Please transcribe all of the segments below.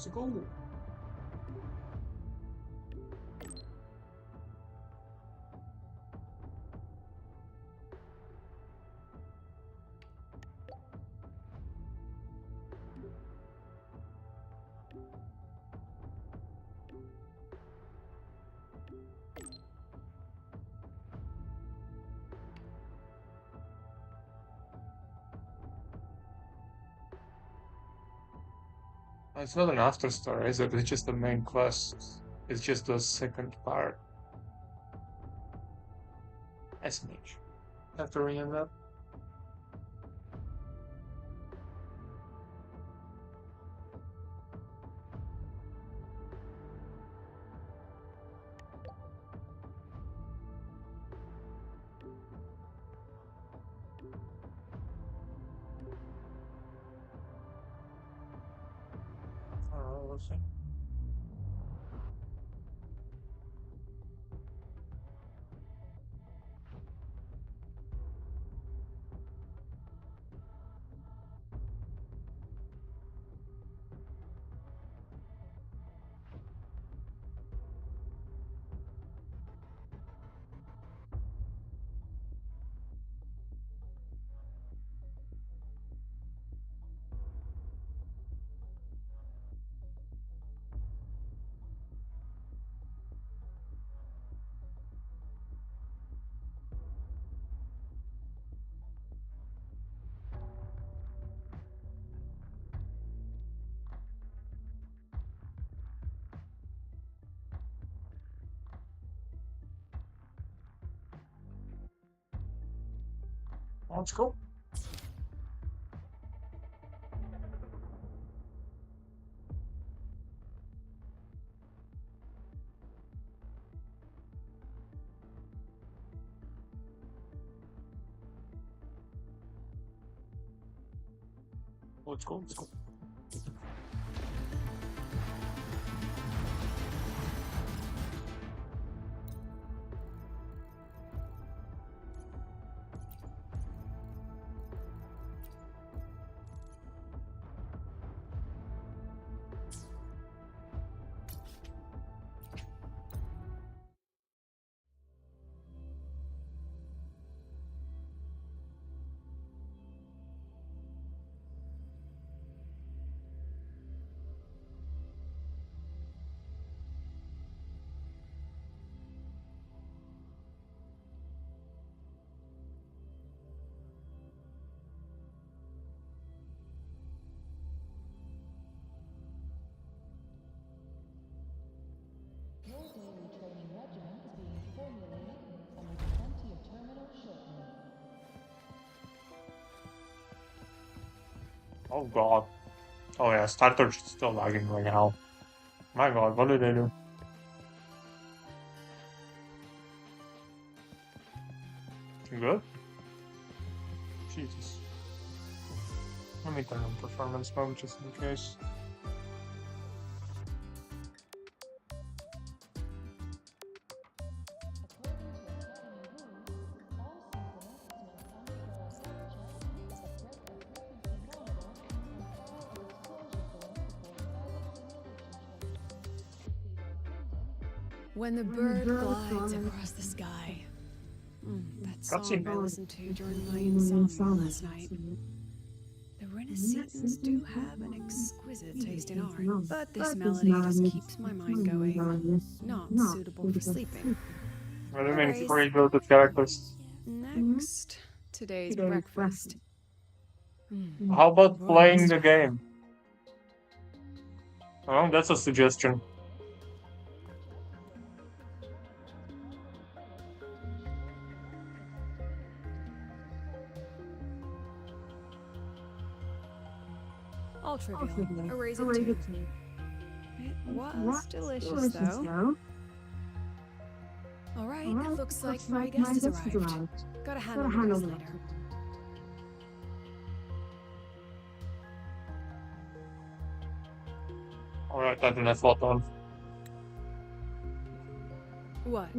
Let's go. It's not an afterstory, is it? It's just the main quest. It's just the second part. SMH. Have to rename that. Let's see. Let's go. Let's go. Let's go. Your daily training regimen is being formulated and will be sent to your terminal shortly. Oh god. Oh yeah, starter's still lagging right now. My god, what did I do? You good? Jesus. Let me turn on performance mode just in case. When the bird glides across the sky. That song I listened to during my insomnia last night. The Renaissance do have an exquisite taste in art, but this melody just keeps my mind going. Not suitable for sleeping. What do you mean Anyways, rebuild the characters? next, today's breakfast. How about Boy, playing the game? Oh, that's a suggestion. All trivial. A raisin too. It was delicious, though. All right, looks like my guest has arrived. Gotta handle this later. Alright, I think I thought on. What?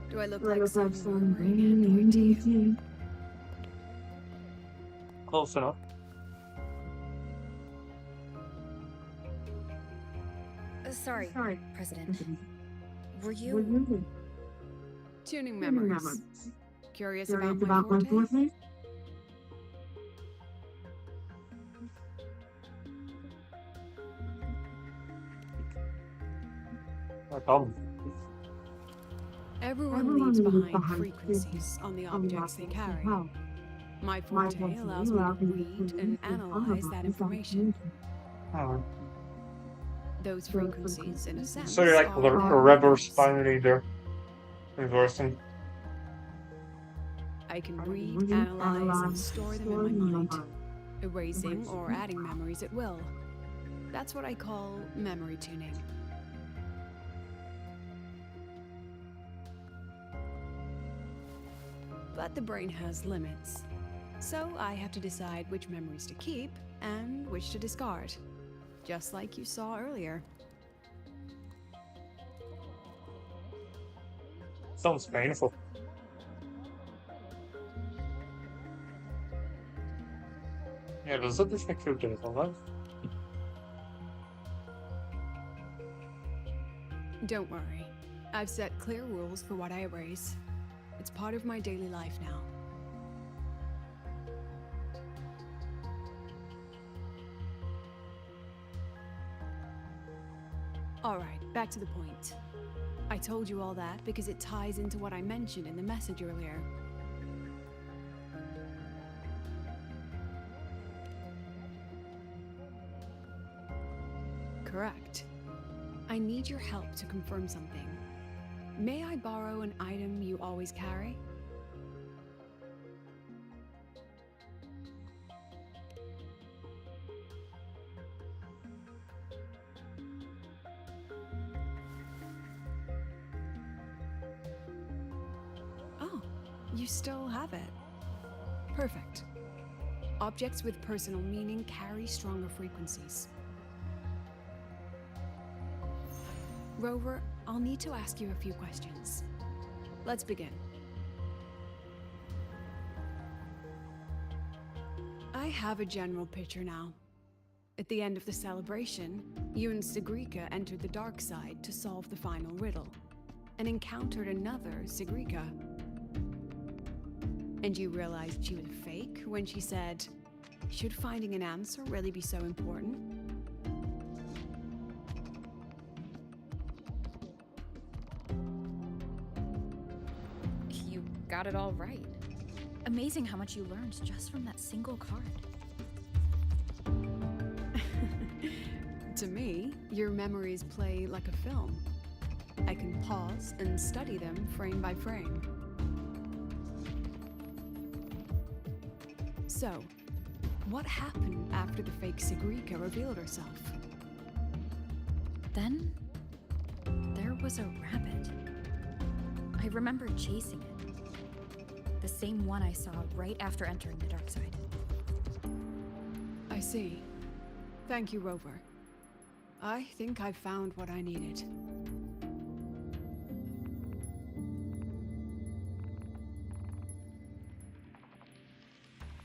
Do I look like some annoying to you? Close enough. Sorry, President. Were you... Tuning memories. Curious about my forte? No problem. Everyone leaves behind frequencies on the objects they carry. My forte allows me to read and analyze that information. Oh. Those frequencies, in a sense, So you're like a reverse binary there. Reversing. I can read, analyze, and store them in my mind, erasing or adding memories at will. That's what I call memory tuning. But the brain has limits, so I have to decide which memories to keep and which to discard, just like you saw earlier. Sounds painful. Yeah, does that affect your data life? Don't worry. I've set clear rules for what I erase. It's part of my daily life now. Alright, back to the point. I told you all that because it ties into what I mentioned in the message earlier. Correct. I need your help to confirm something. May I borrow an item you always carry? Oh, you still have it. Perfect. Objects with personal meaning carry stronger frequencies. Rover, I'll need to ask you a few questions. Let's begin. I have a general picture now. At the end of the celebration, you and Sigrika entered the dark side to solve the final riddle, and encountered another Sigrika. And you realized she was fake when she said, "Should finding an answer really be so important?" You got it all right. Amazing how much you learned just from that single card. To me, your memories play like a film. I can pause and study them frame by frame. So, what happened after the fake Sigrika revealed herself? Then, there was a rabbit. I remember chasing it. The same one I saw right after entering the dark side. I see. Thank you, Rover. I think I've found what I needed.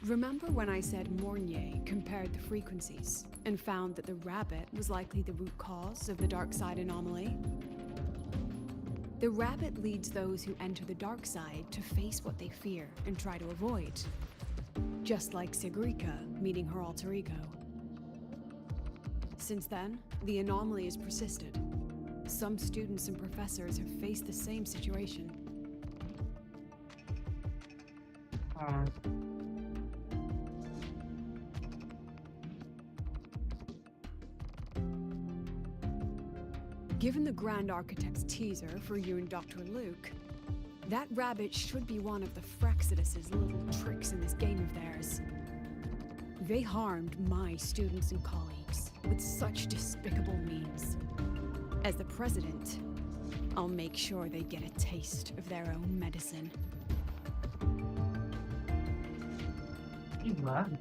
Remember when I said Mornier compared the frequencies and found that the rabbit was likely the root cause of the dark side anomaly? The rabbit leads those who enter the dark side to face what they fear and try to avoid. Just like Sigrika meeting her alter ego. Since then, the anomaly has persisted. Some students and professors have faced the same situation. Given the Grand Architect's teaser for you and Dr. Luke, that rabbit should be one of the Frexidus' little tricks in this game of theirs. They harmed my students and colleagues with such despicable means. As the president, I'll make sure they get a taste of their own medicine. You mad?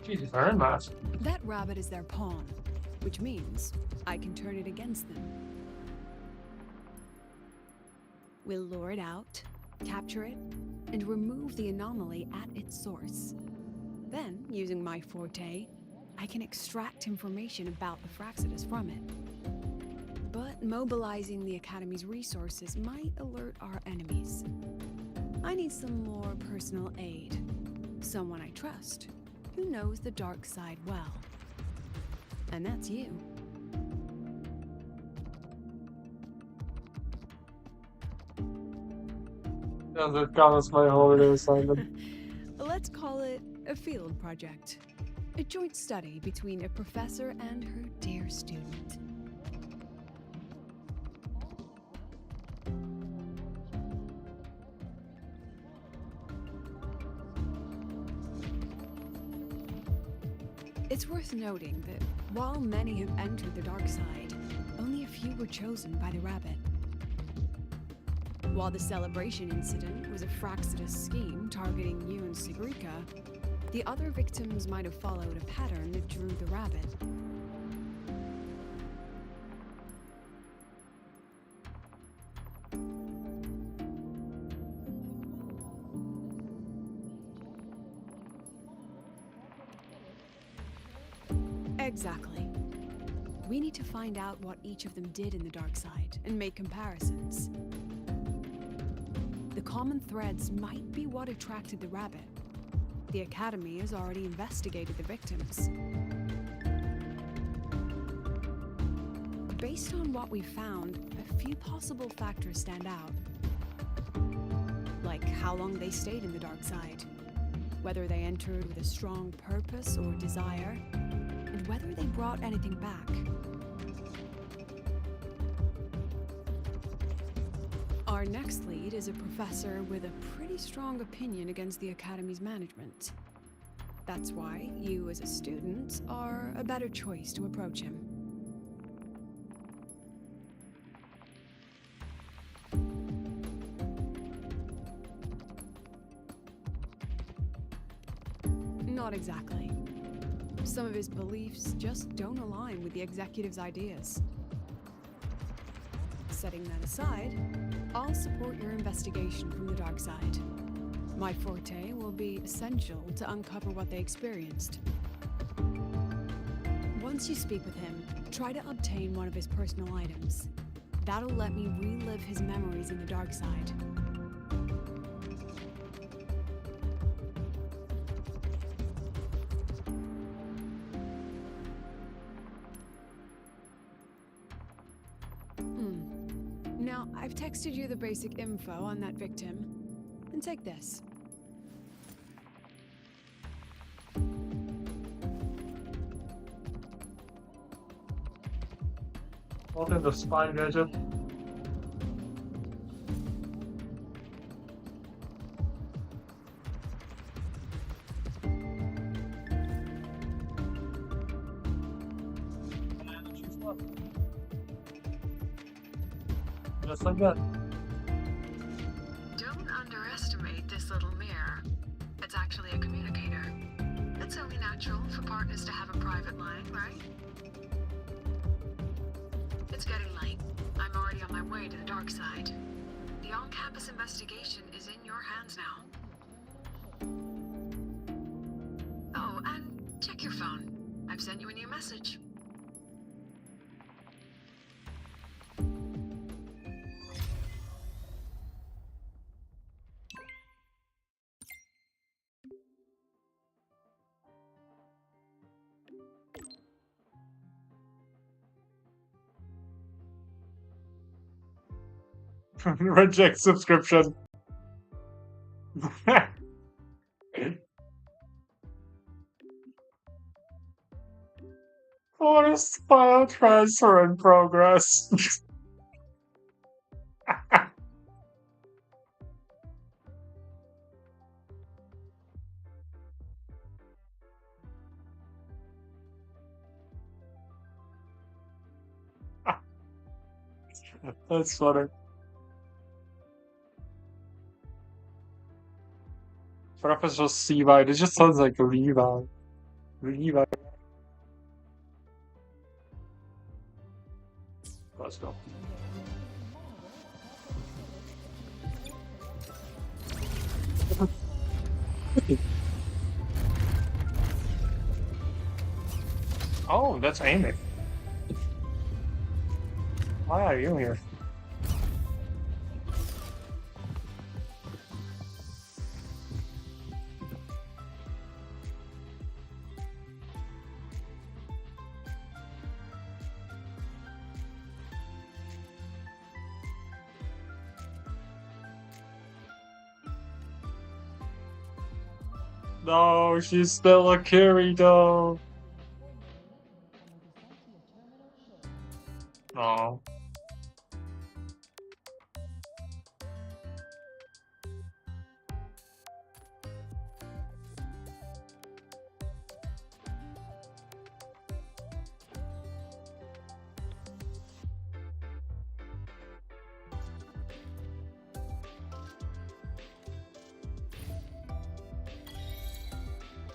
Jesus, very mad. That rabbit is their pawn, which means I can turn it against them. We'll lure it out, capture it, and remove the anomaly at its source. Then, using my forte, I can extract information about the Fraxidus from it. But mobilizing the Academy's resources might alert our enemies. I need some more personal aid. Someone I trust, who knows the dark side well. And that's you. Doesn't count as my holiday assignment. Let's call it a field project. A joint study between a professor and her dear student. It's worth noting that while many have entered the dark side, only a few were chosen by the rabbit. While the celebration incident was a Fraxidus scheme targeting you and Sigrika, the other victims might have followed a pattern that drew the rabbit. Exactly. We need to find out what each of them did in the dark side and make comparisons. The common threads might be what attracted the rabbit. The Academy has already investigated the victims. Based on what we found, a few possible factors stand out. Like how long they stayed in the dark side, whether they entered with a strong purpose or desire, and whether they brought anything back. Our next lead is a professor with a pretty strong opinion against the Academy's management. That's why you, as a student, are a better choice to approach him. Not exactly. Some of his beliefs just don't align with the executive's ideas. Setting that aside, I'll support your investigation from the dark side. My forte will be essential to uncover what they experienced. Once you speak with him, try to obtain one of his personal items. That'll let me relive his memories in the dark side. Now, I've texted you the basic info on that victim. And take this. What in the spine gadget? Just like that. Don't underestimate this little mirror. It's actually a communicator. It's only natural for partners to have a private line, right? It's getting late. I'm already on my way to the dark side. The on-campus investigation is in your hands now. Oh, and check your phone. I've sent you a new message. Reject subscription. Forced file transfer in progress. That's funny. Professor Seaby, it just sounds like Levi. Levi. Let's go. Oh, that's Amy. Why are you here? No, she's still a Kirito. No.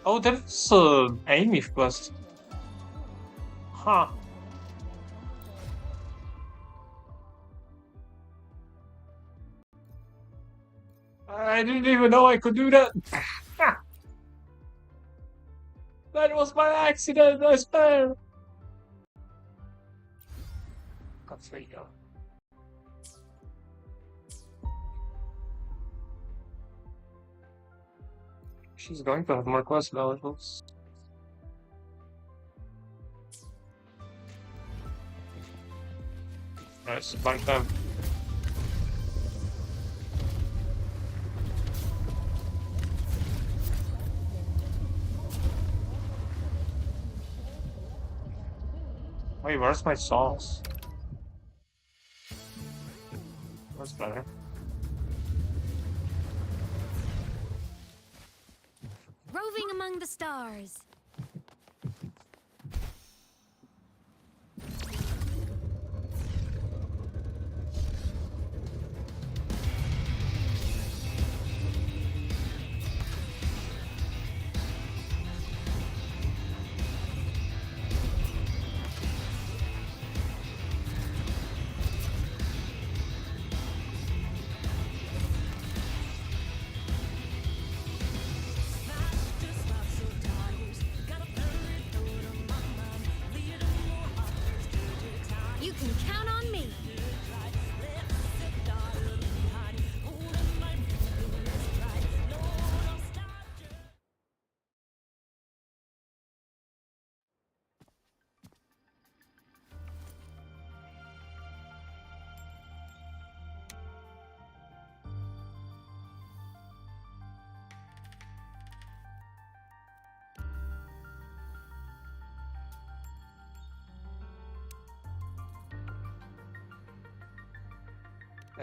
Oh, that's Amy first. Huh. I didn't even know I could do that. That was my accident, I swear. That's where you go. She's going to have more quest valuables. Nice, fun time. Wait, where's my sauce? That's better. Roving among the stars. You can count on me.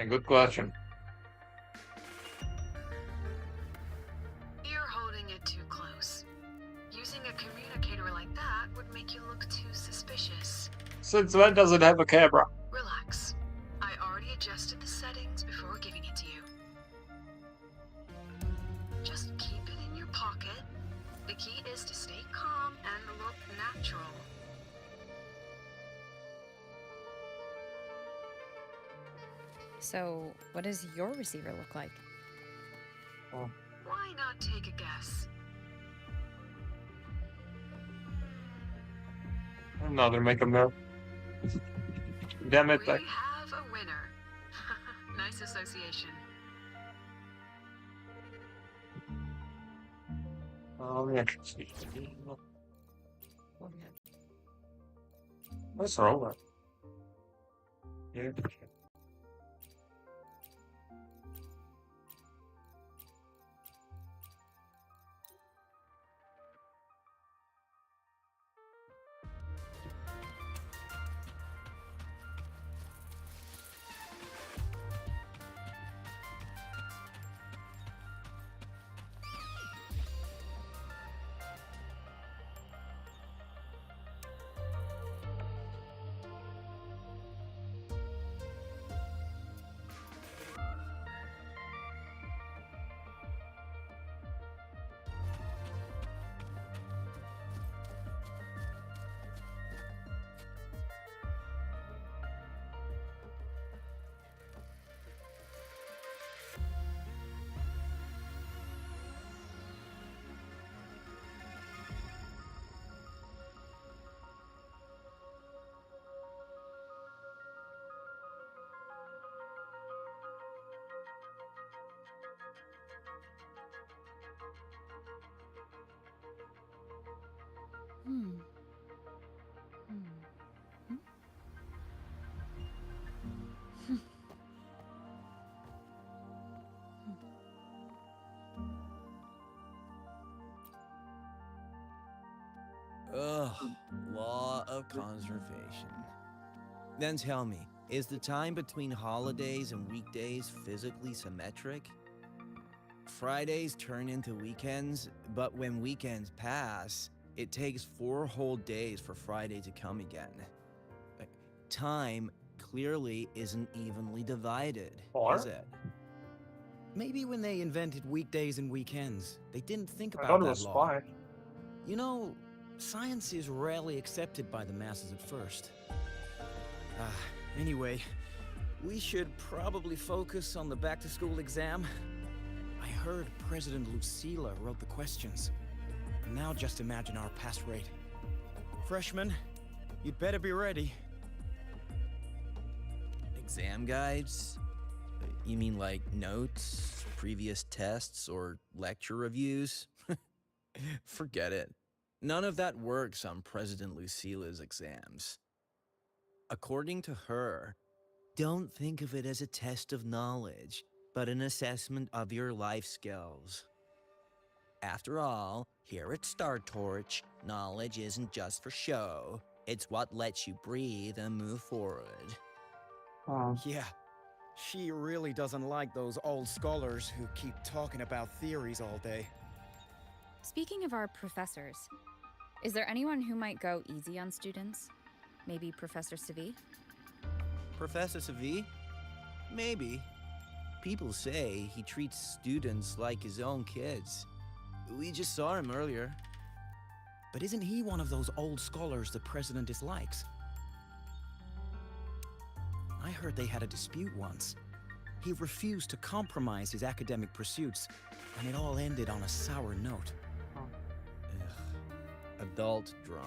Hey, good question. You're holding it too close. Using a communicator like that would make you look too suspicious. Since when does it have a camera? Relax. I already adjusted the settings before giving it to you. Just keep it in your pocket. The key is to stay calm and look natural. So, what does your receiver look like? Oh, Why not take a guess? another make a mirror. Damn it, We have a winner. Nice association. let me actually see. Let's roll it. Yeah. Hmm. Hmm. Hmm? Ugh, law of conservation. Then tell me, is the time between holidays and weekdays physically symmetric? Fridays turn into weekends, but when weekends pass, it takes 4 whole days for Friday to come again. Time clearly isn't evenly divided, is Or it? Maybe when they invented weekdays and weekends, they didn't think I thought about it that was law. 5. You know, science is rarely accepted by the masses at first. Anyway, we should probably focus on the back-to-school exam. I heard President Lucilia wrote the questions. Now just imagine our pass rate. Freshmen, you'd better be ready. Exam guides? You mean like notes, previous tests, or lecture reviews? Forget it. None of that works on President Lucilia's exams. According to her, don't think of it as a test of knowledge, but an assessment of your life skills. After all, here at Star Torch, knowledge isn't just for show. It's what lets you breathe and move forward. Yeah, she really doesn't like those old scholars who keep talking about theories all day. Speaking of our professors, is there anyone who might go easy on students? Maybe Professor Savi? Professor Savi? Maybe. People say he treats students like his own kids. We just saw him earlier. But isn't he one of those old scholars the president dislikes? I heard they had a dispute once. He refused to compromise his academic pursuits, and it all ended on a sour note. Ugh. Adult drama.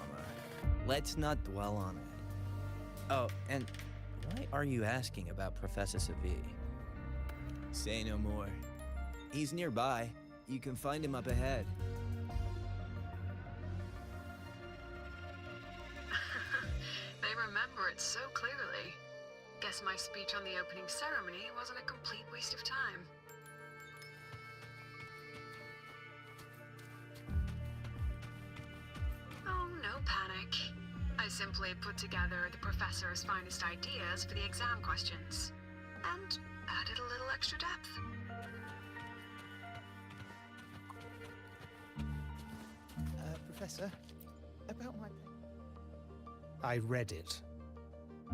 Let's not dwell on it. Oh, and why are you asking about Professor Savi? Say no more. He's nearby. You can find him up ahead. They remember it so clearly. Guess my speech on the opening ceremony wasn't a complete waste of time. Oh, no panic. I simply put together the professor's finest ideas for the exam questions, and added a little extra depth. Professor, about my... I read it.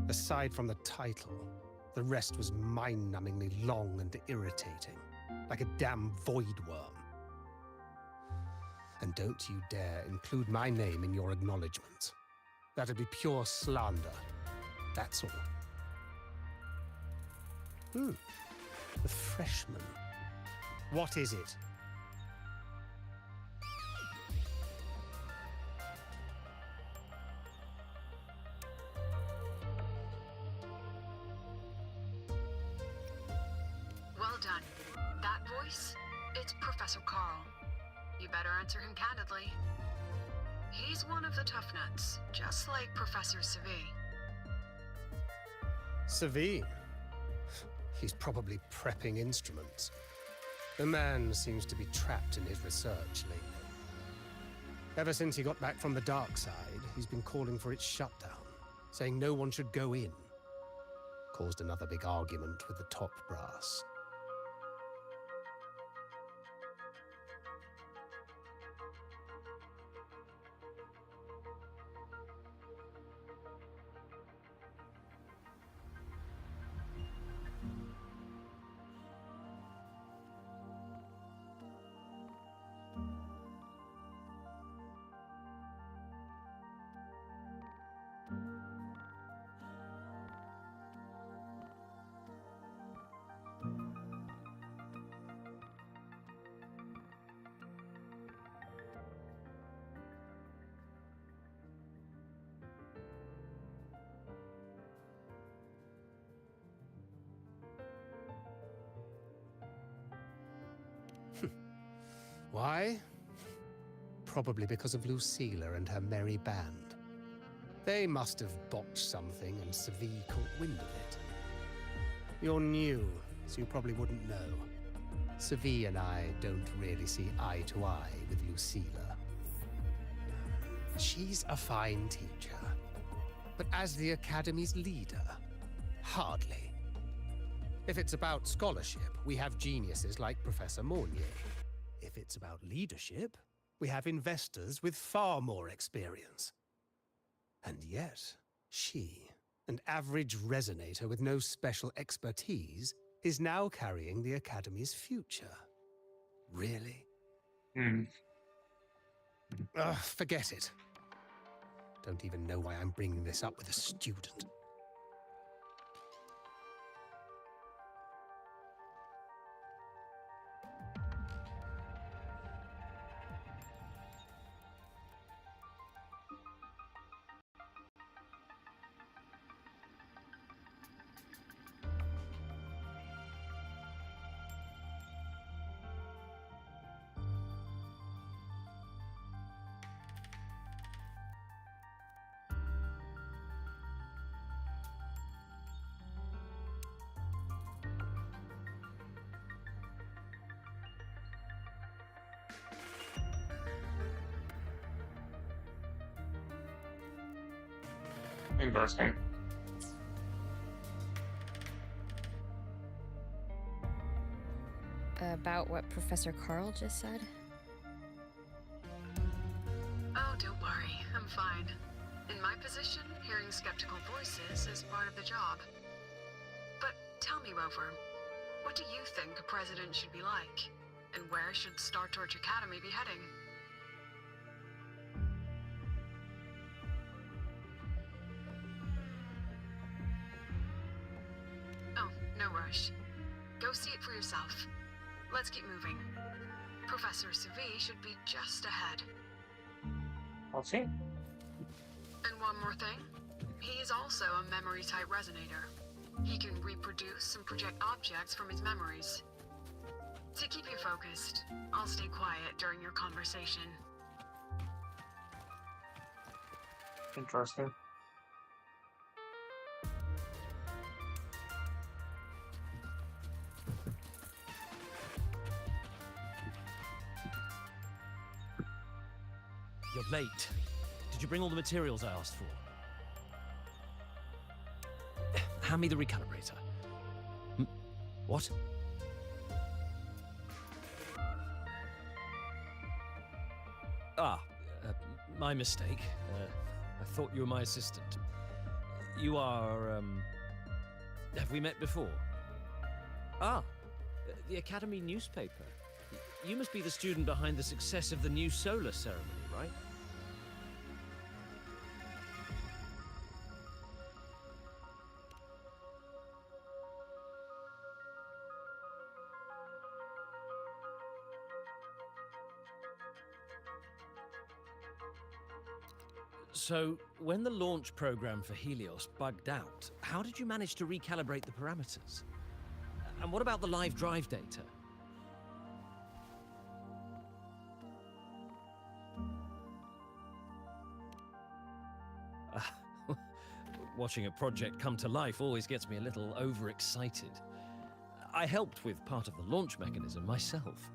Aside from the title, the rest was mind-numbingly long and irritating, like a damn void worm. And don't you dare include my name in your acknowledgements. That'd be pure slander. That's all. The freshman. What is it? Well done. That voice? It's Professor Carl. You better answer him candidly. He's one of the tough nuts, just like Professor Savi. Savi? He's probably prepping instruments. The man seems to be trapped in his research lately. Ever since he got back from the dark side, he's been calling for its shutdown, saying no one should go in. Caused another big argument with the top brass. Why? probably because of Lucilia and her merry band. They must have botched something and Seville caught wind of it. You're new, so you probably wouldn't know. Seville and I don't really see eye to eye with Lucilia. She's a fine teacher, but as the Academy's leader, hardly. If it's about scholarship, we have geniuses like Professor Mornier. If it's about leadership, we have investors with far more experience. And yet, she, an average resonator with no special expertise, is now carrying the Academy's future. Really? Hmm. Ugh, forget it. Don't even know why I'm bringing this up with a student. Interesting. About what Professor Carl just said? Oh, don't worry, I'm fine. In my position, hearing skeptical voices is part of the job. But tell me, Rover, what do you think a president should be like? And where should Star Torch Academy be heading? Oh, no rush. Go see it for yourself. Let's keep moving. Professor Seville should be just ahead. I'll see. And one more thing. He is also a memory-type resonator. He can reproduce and project objects from his memories. To keep you focused, I'll stay quiet during your conversation. Interesting. You're late. Did you bring all the materials I asked for? Hand me the recalibrator. What? My mistake. I thought you were my assistant. You are, have we met before? The Academy newspaper. You must be the student behind the success of the new solar ceremony, right? So, when the launch program for Helios bugged out, how did you manage to recalibrate the parameters? And what about the live drive data? Watching a project come to life always gets me a little overexcited. I helped with part of the launch mechanism myself.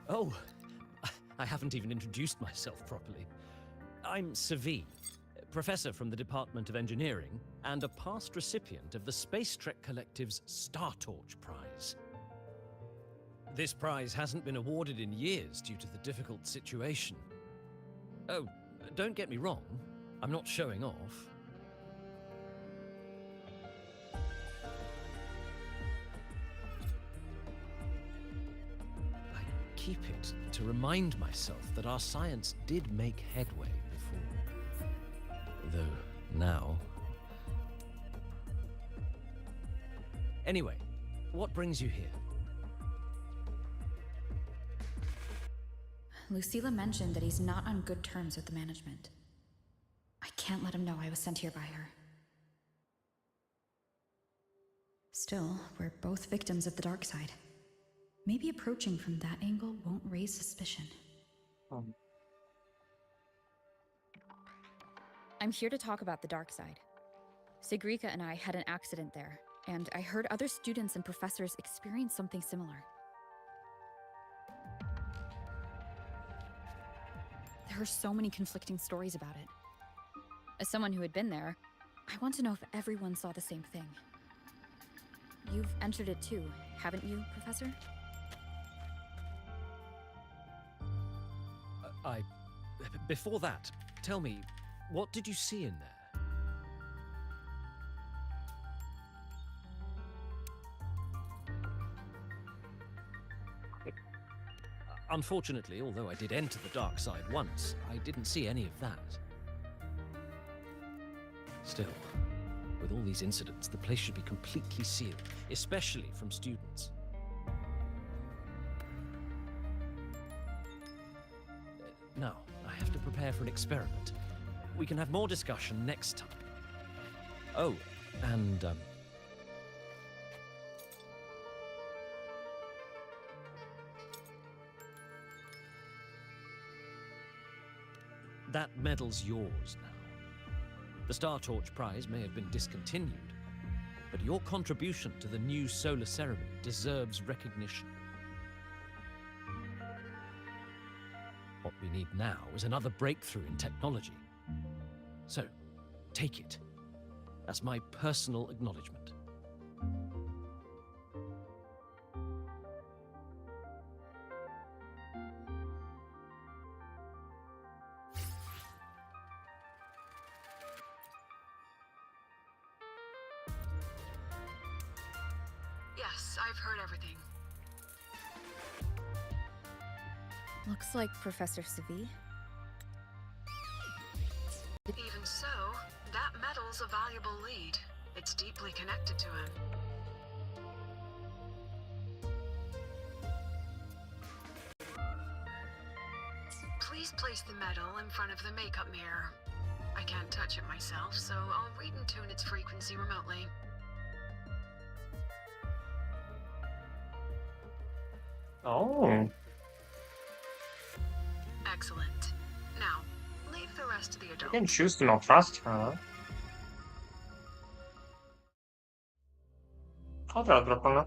Oh, I haven't even introduced myself properly. I'm Seville, professor from the Department of Engineering and a past recipient of the Space Trek Collective's Star Torch Prize. This prize hasn't been awarded in years due to the difficult situation. Oh, don't get me wrong, I'm not showing off. I keep it to remind myself that our science did make headway before. Though now... Anyway, what brings you here? Lucilia mentioned that he's not on good terms with the management. I can't let him know I was sent here by her. Still, we're both victims of the dark side. Maybe approaching from that angle won't raise suspicion. I'm here to talk about the dark side. Sigrika and I had an accident there, and I heard other students and professors experience something similar. There are so many conflicting stories about it. As someone who had been there, I want to know if everyone saw the same thing. You've entered it too, haven't you, Professor? Before that, tell me, what did you see in there? Unfortunately, although I did enter the dark side once, I didn't see any of that. Still, with all these incidents, the place should be completely sealed, especially from students. Now, I have to prepare for an experiment. We can have more discussion next time. Oh, and, that medal's yours now. The Star Torch Prize may have been discontinued, but your contribution to the new solar ceremony deserves recognition. What we need now is another breakthrough in technology. So, take it as my personal acknowledgement. Yes, I've heard everything. Looks like Professor Savi. Even so, that medal's a valuable lead. It's deeply connected to him. Please place the medal in front of the makeup mirror. I can't touch it myself, so I'll read and tune its frequency remotely. Oh. Excellent. Now, leave the rest to the You adults. can choose to not trust her. How te la droppano?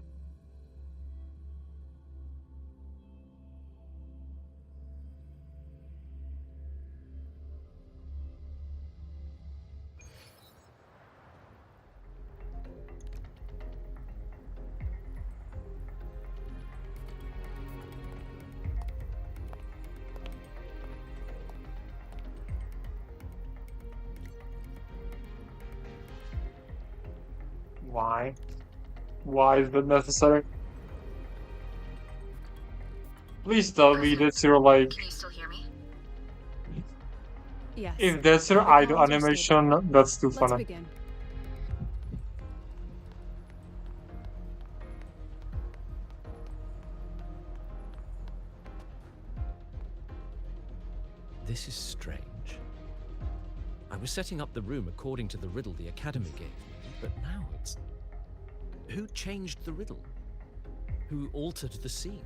Why? Why is that necessary? Please tell me that's your, like, Can you still hear me? Yes. if that's your The idol comms are stable. animation, that's too Let's funny. begin. This is strange. I was setting up the room according to the riddle the Academy gave me, but now it's... Who changed the riddle? Who altered the scene?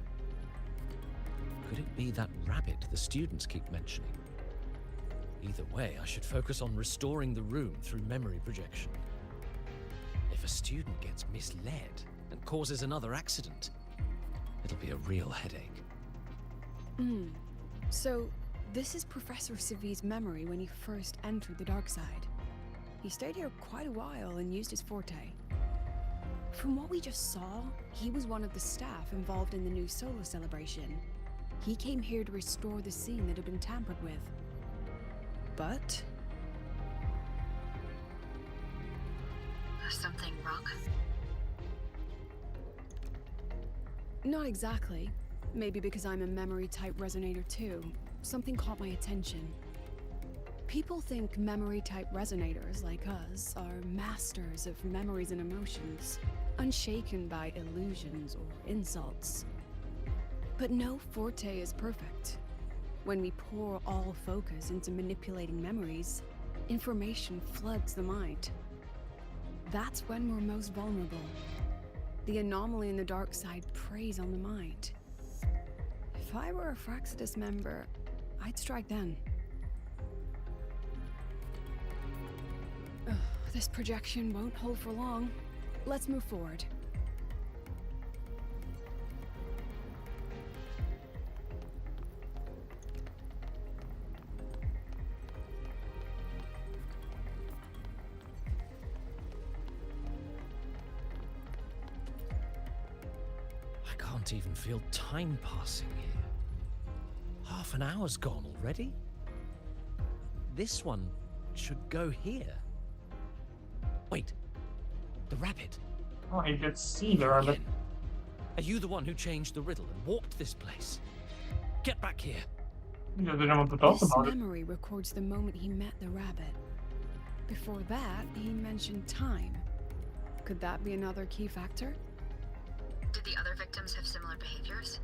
Could it be that rabbit the students keep mentioning? Either way, I should focus on restoring the room through memory projection. If a student gets misled and causes another accident, it'll be a real headache. So, this is Professor Savi's memory when he first entered the dark side. He stayed here quite a while and used his forte. From what we just saw, he was one of the staff involved in the new solar celebration. He came here to restore the scene that had been tampered with. But Something wrong? not exactly. Maybe because I'm a memory-type resonator too. Something caught my attention. People think memory-type resonators like us are masters of memories and emotions, unshaken by illusions or insults. But no forte is perfect. When we pour all focus into manipulating memories, information floods the mind. That's when we're most vulnerable. The anomaly in the dark side preys on the mind. If I were a Fraxidus member, I'd strike then. Ugh, this projection won't hold for long. Let's move forward. I can't even feel time passing here. Half an hour's gone already? This one should go here. Wait, the rabbit. Oh, I did see the rabbit. Again. Are you the one who changed the riddle and warped this place? Get back here. You didn't want to talk This about it. memory records the moment he met the rabbit. Before that, he mentioned time. Could that be another key factor? Did the other victims have similar behaviors?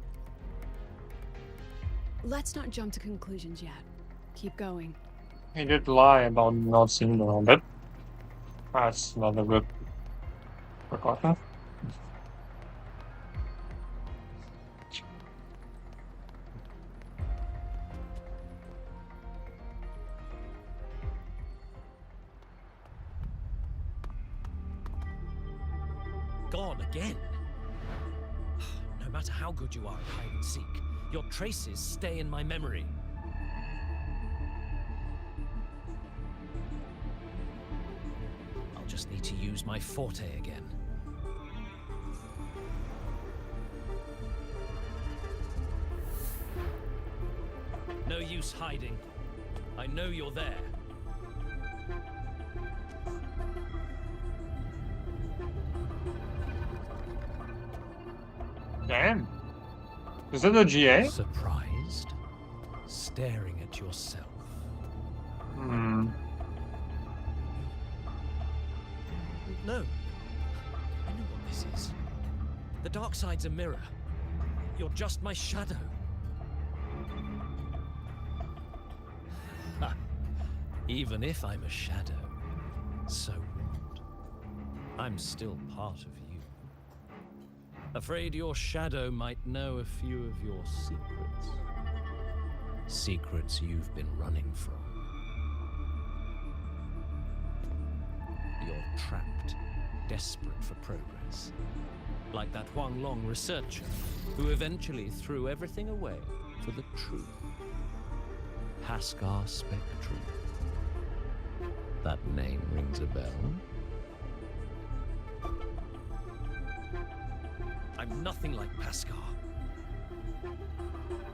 Let's not jump to conclusions yet. Keep going. He did lie about not seeing the rabbit. That's not a good precaution. Gone again. No matter how good you are at hide and seek, your traces stay in my memory. I'll just need to use my forte again. No use hiding. I know you're there. Damn. Is it a GA? Surprised? Staring at yourself. Hmm. No. I know what this is. The dark side's a mirror. You're just my shadow. Ha. Even if I'm a shadow, so what? I'm still part of you. Afraid your shadow might know a few of your secrets. Secrets you've been running from. You're trapped, desperate for progress. Like that Huang Long researcher, who eventually threw everything away for the truth. Haskar Spectrum. That name rings a bell. I'm nothing like Paskar.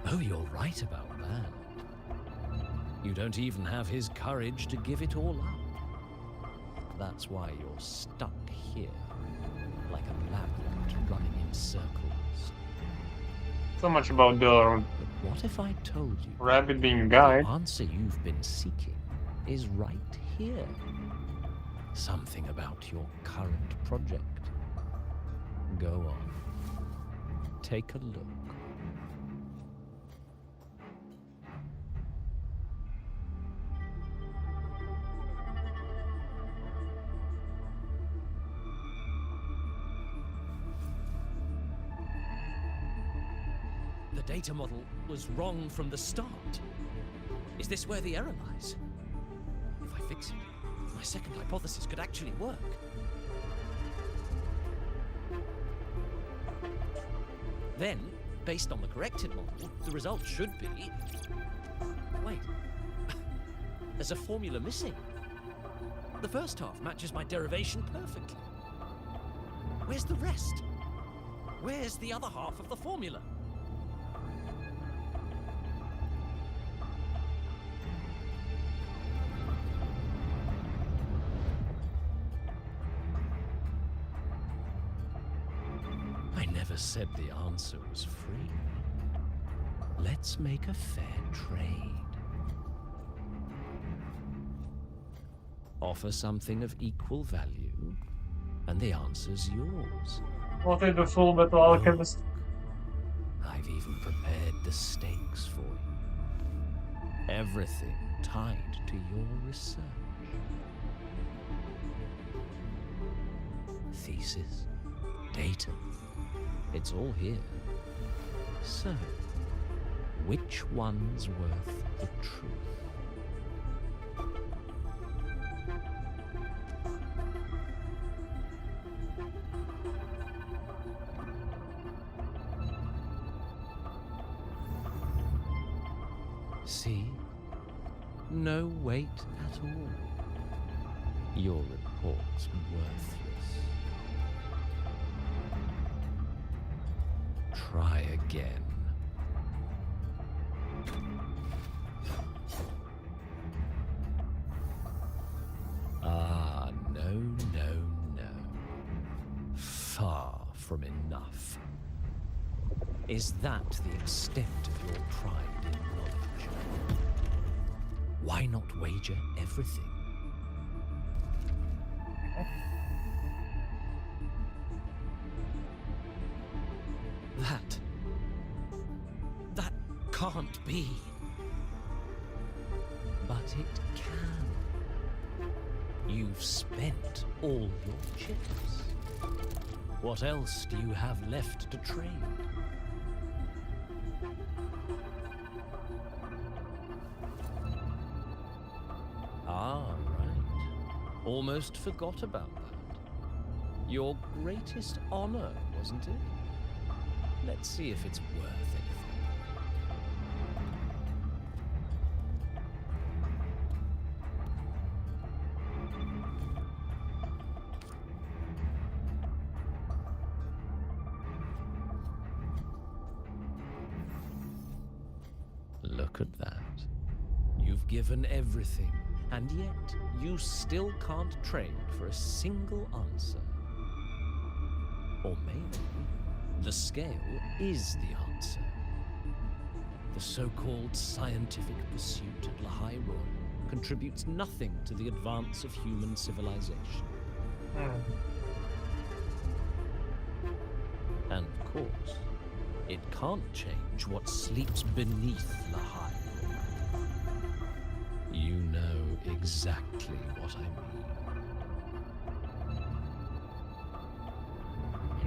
Oh, you're right about that. You don't even have his courage to give it all up. That's why you're stuck here, like a labyrinth running in circles. So much about the But what if I told you rabbit being a guy? the answer you've been seeking is right here? Something about your current project. Go on. Take a look. The data model was wrong from the start. Is this where the error lies? If I fix it, my second hypothesis could actually work. Then, based on the corrected model, the result should be... Wait. There's a formula missing. The first half matches my derivation perfectly. Where's the rest? Where's the other half of the formula? I never said the answer was free. Let's make a fair trade. Offer something of equal value, and the answer's yours. What is the full metal alchemist? I've even prepared the stakes for you. Everything tied to your research. Thesis, data, it's all here. So, which one's worth the truth. See? No weight at all. Your report's worthless. Try again. Ah, no, no, no. Far from enough. Is that the extent of your pride in knowledge? Why not wager everything? That can't be. But it can. You've spent all your chips. What else do you have left to trade? Ah, right. Almost forgot about that. Your greatest honor, wasn't it? Let's see if it's worth anything. Look at that. You've given everything, and yet you still can't trade for a single answer. Or maybe the scale is the answer. The so-called scientific pursuit at Lehigh Royal contributes nothing to the advance of human civilization. And of course, it can't change what sleeps beneath Lehigh Royal. You know exactly what I mean.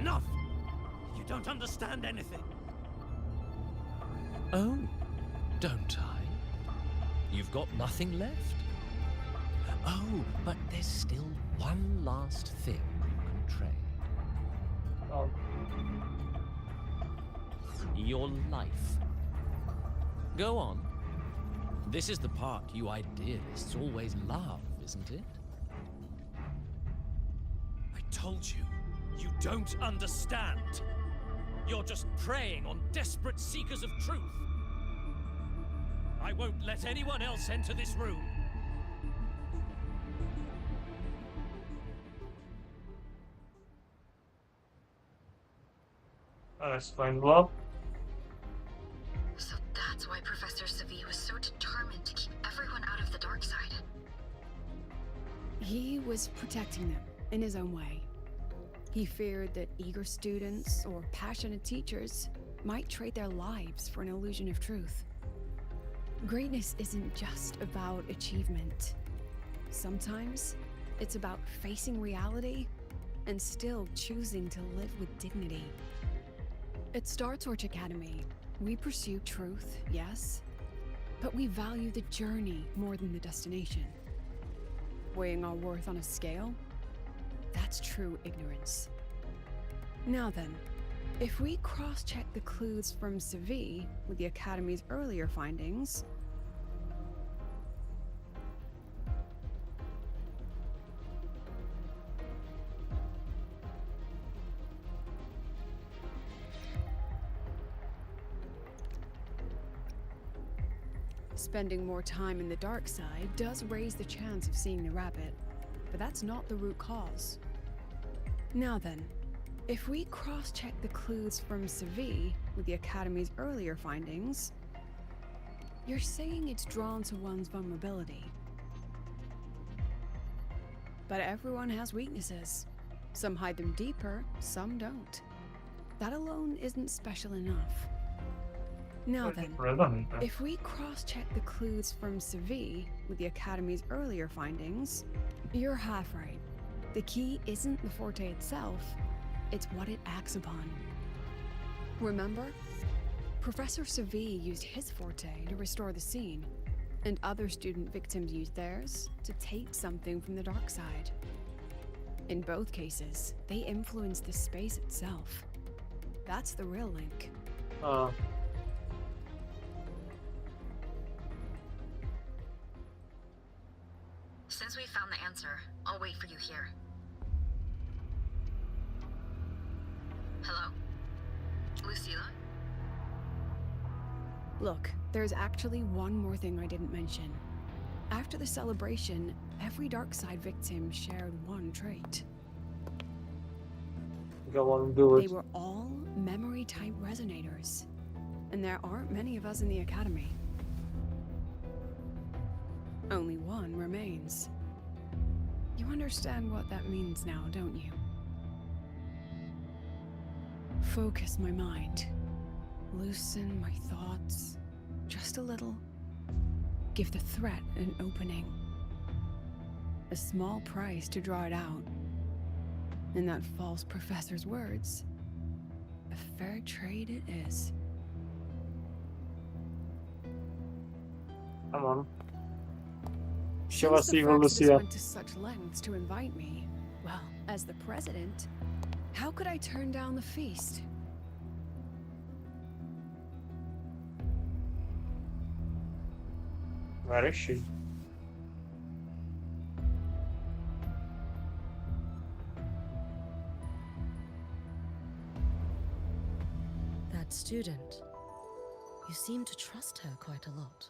Enough! You don't understand anything. Oh, don't I? You've got nothing left? Oh, but there's still one last thing you can trade. Oh, Your life. Go on. This is the part you idealists always love, isn't it? I told you, you don't understand. You're just preying on desperate seekers of truth. I won't let anyone else enter this room. that explains well. So that's why Professor Savi was so determined to keep everyone out of the dark side. He was protecting them in his own way. He feared that eager students or passionate teachers might trade their lives for an illusion of truth. Greatness isn't just about achievement. Sometimes it's about facing reality and still choosing to live with dignity. At Star Torch Academy, we pursue truth, yes, but we value the journey more than the destination. Weighing our worth on a scale? That's true ignorance. Now then, if we cross-check the clues from Savi with the Academy's earlier findings, spending more time in the dark side does raise the chance of seeing the rabbit, but that's not the root cause. Now then, if we cross-check the clues from Savi with the Academy's earlier findings, you're saying it's drawn to one's vulnerability. But everyone has weaknesses. Some hide them deeper, some don't. That alone isn't special enough. Now then, if we cross-check the clues from Savi with the Academy's earlier findings, you're half right. The key isn't the forte itself, it's what it acts upon. Remember? Professor Savi used his forte to restore the scene, and other student victims used theirs to take something from the dark side. In both cases, they influenced the space itself. That's the real link. Since we found the answer, I'll wait for you here. Hello? Lucilia? Look, there's actually one more thing I didn't mention. After the celebration, every dark side victim shared one trait. Go on, do it. They were all memory-type resonators, and there aren't many of us in the Academy. Only one remains. You understand what that means now, don't you? Focus my mind. Loosen my thoughts. Just a little. Give the threat an opening. A small price to draw it out. In that false professor's words, a fair trade it is. Come on. Show us Since the even, Fraxidus Lucia. went to such lengths to invite me, well, as the president, how could I turn down the feast? Where is she? That student. You seem to trust her quite a lot.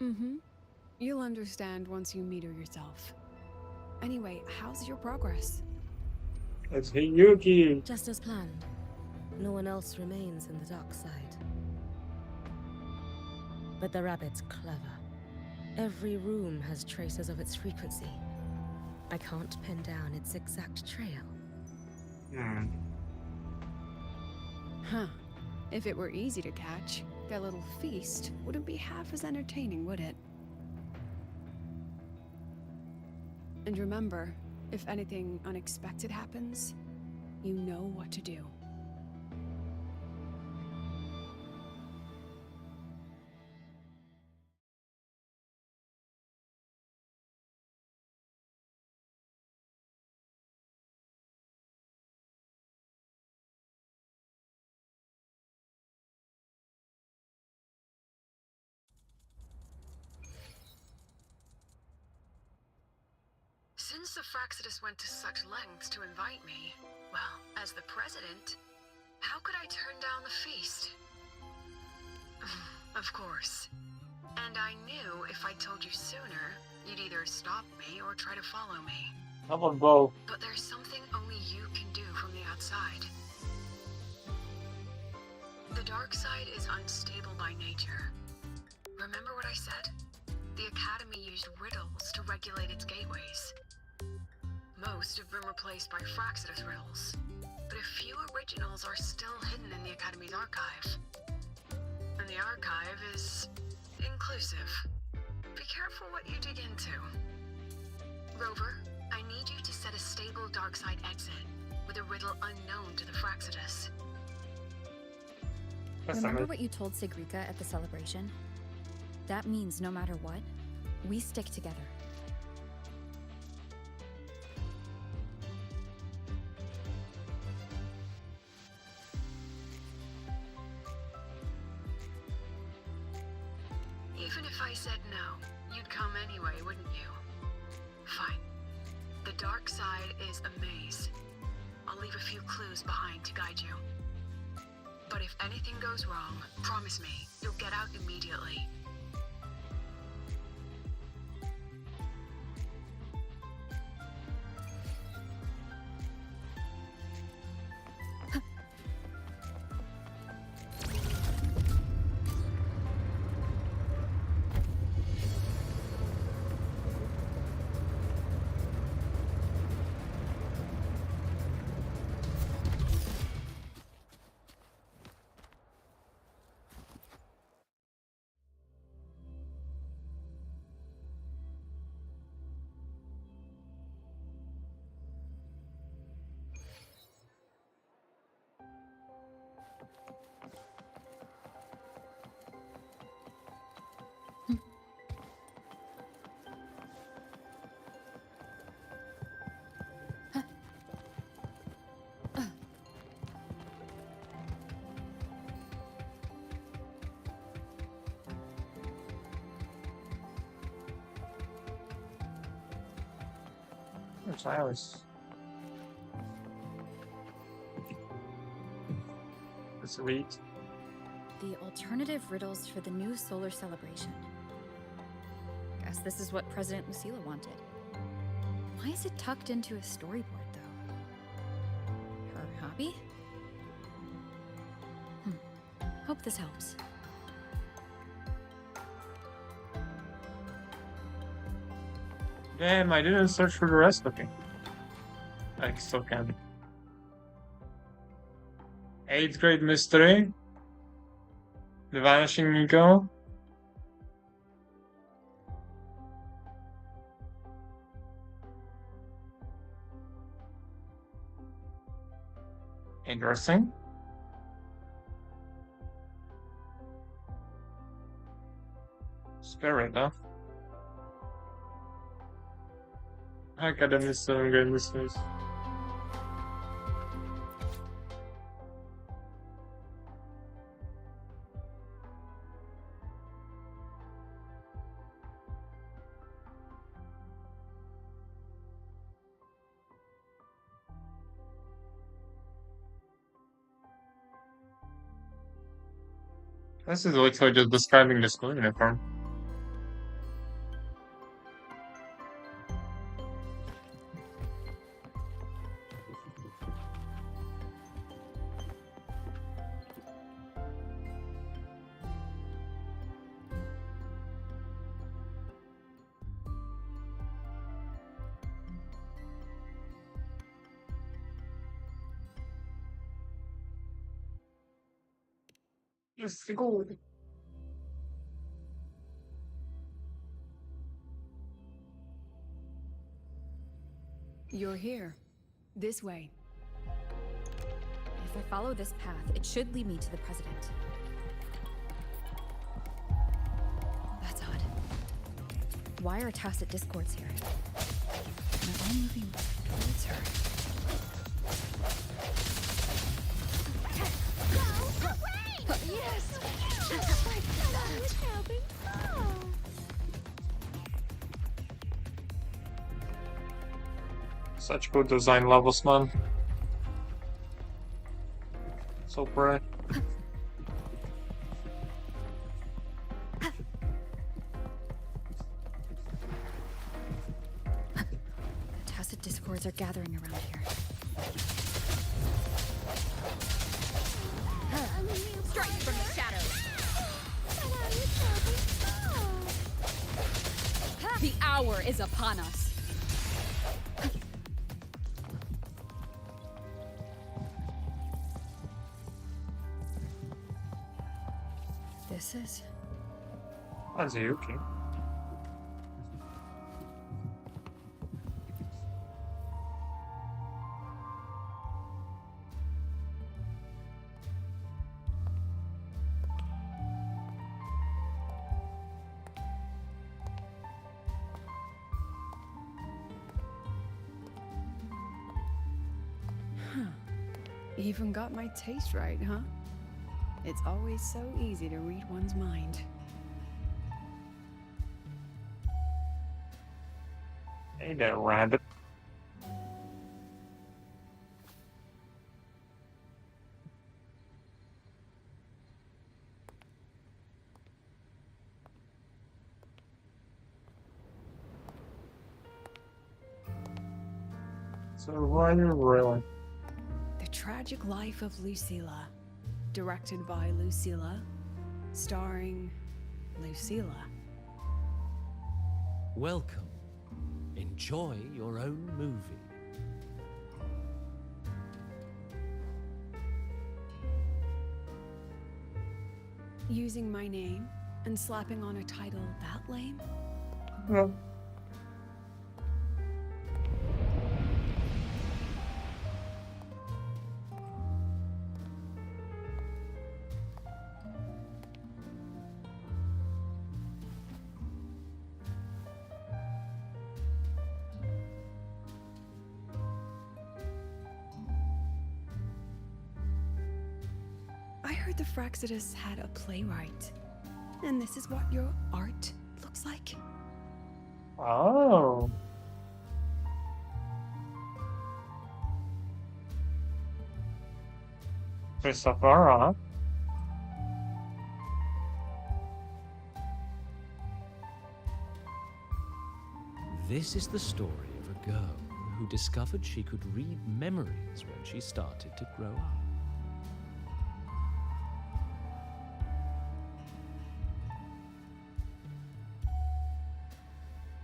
Mm-hmm. You'll understand once you meet her yourself. Anyway, how's your progress? It's Hiyuki. Just as planned. No one else remains in the dark side. But the rabbit's clever. Every room has traces of its frequency. I can't pin down its exact trail. Huh. If it were easy to catch, their little feast wouldn't be half as entertaining, would it? And remember, if anything unexpected happens, you know what to do. Since the Fraxidus went to such lengths to invite me, well, as the president, how could I turn down the feast? Of course. And I knew if I told you sooner, you'd either stop me or try to follow me. Come on, bro. But there's something only you can do from the outside. The dark side is unstable by nature. Remember what I said? The Academy used riddles to regulate its gateways. Most have been replaced by Fraxidus riddles, but a few originals are still hidden in the Academy's archive. And the archive is inclusive. Be careful what you dig into. Rover, I need you to set a stable dark side exit with a riddle unknown to the Fraxidus. Remember what you told Sigrika at the celebration? That means no matter what, we stick together. Even if I said no, you'd come anyway, wouldn't you? Fine. The dark side is a maze. I'll leave a few clues behind to guide you. But if anything goes wrong, promise me, you'll get out immediately. Silence. Let's read. The alternative riddles for the new solar celebration. Guess this is what President Lucila wanted. Why is it tucked into a storyboard, though? Her hobby? Hope this helps. Damn, I didn't search for the rest of it. I still can. 8th grade mystery. The Vanishing Eagle. Interesting. Spirit, huh? I gotta miss some good mysteries. This is literally just describing the school uniform. It's good. You're here. This way. If I follow this path, it should lead me to the president. That's odd. Why are tacit discords here? They're all moving towards her. Yes! Such good design levels, man. So bright. Tacit discords are gathering around here. Strike from the shadows! The hour is upon us! This is... That's hiyuki. Even got my taste right, huh? It's always so easy to read one's mind. Hey there, rabbit. So why are you really? The Tragic Life of Lucila. Directed by Lucila. Starring Lucila. Welcome. Enjoy your own movie. Using my name and slapping on a title that lame? No. I heard the Fraxidus had a playwright. And this is what your art looks like? Oh. Christopher, huh? This is the story of a girl who discovered she could read memories when she started to grow up.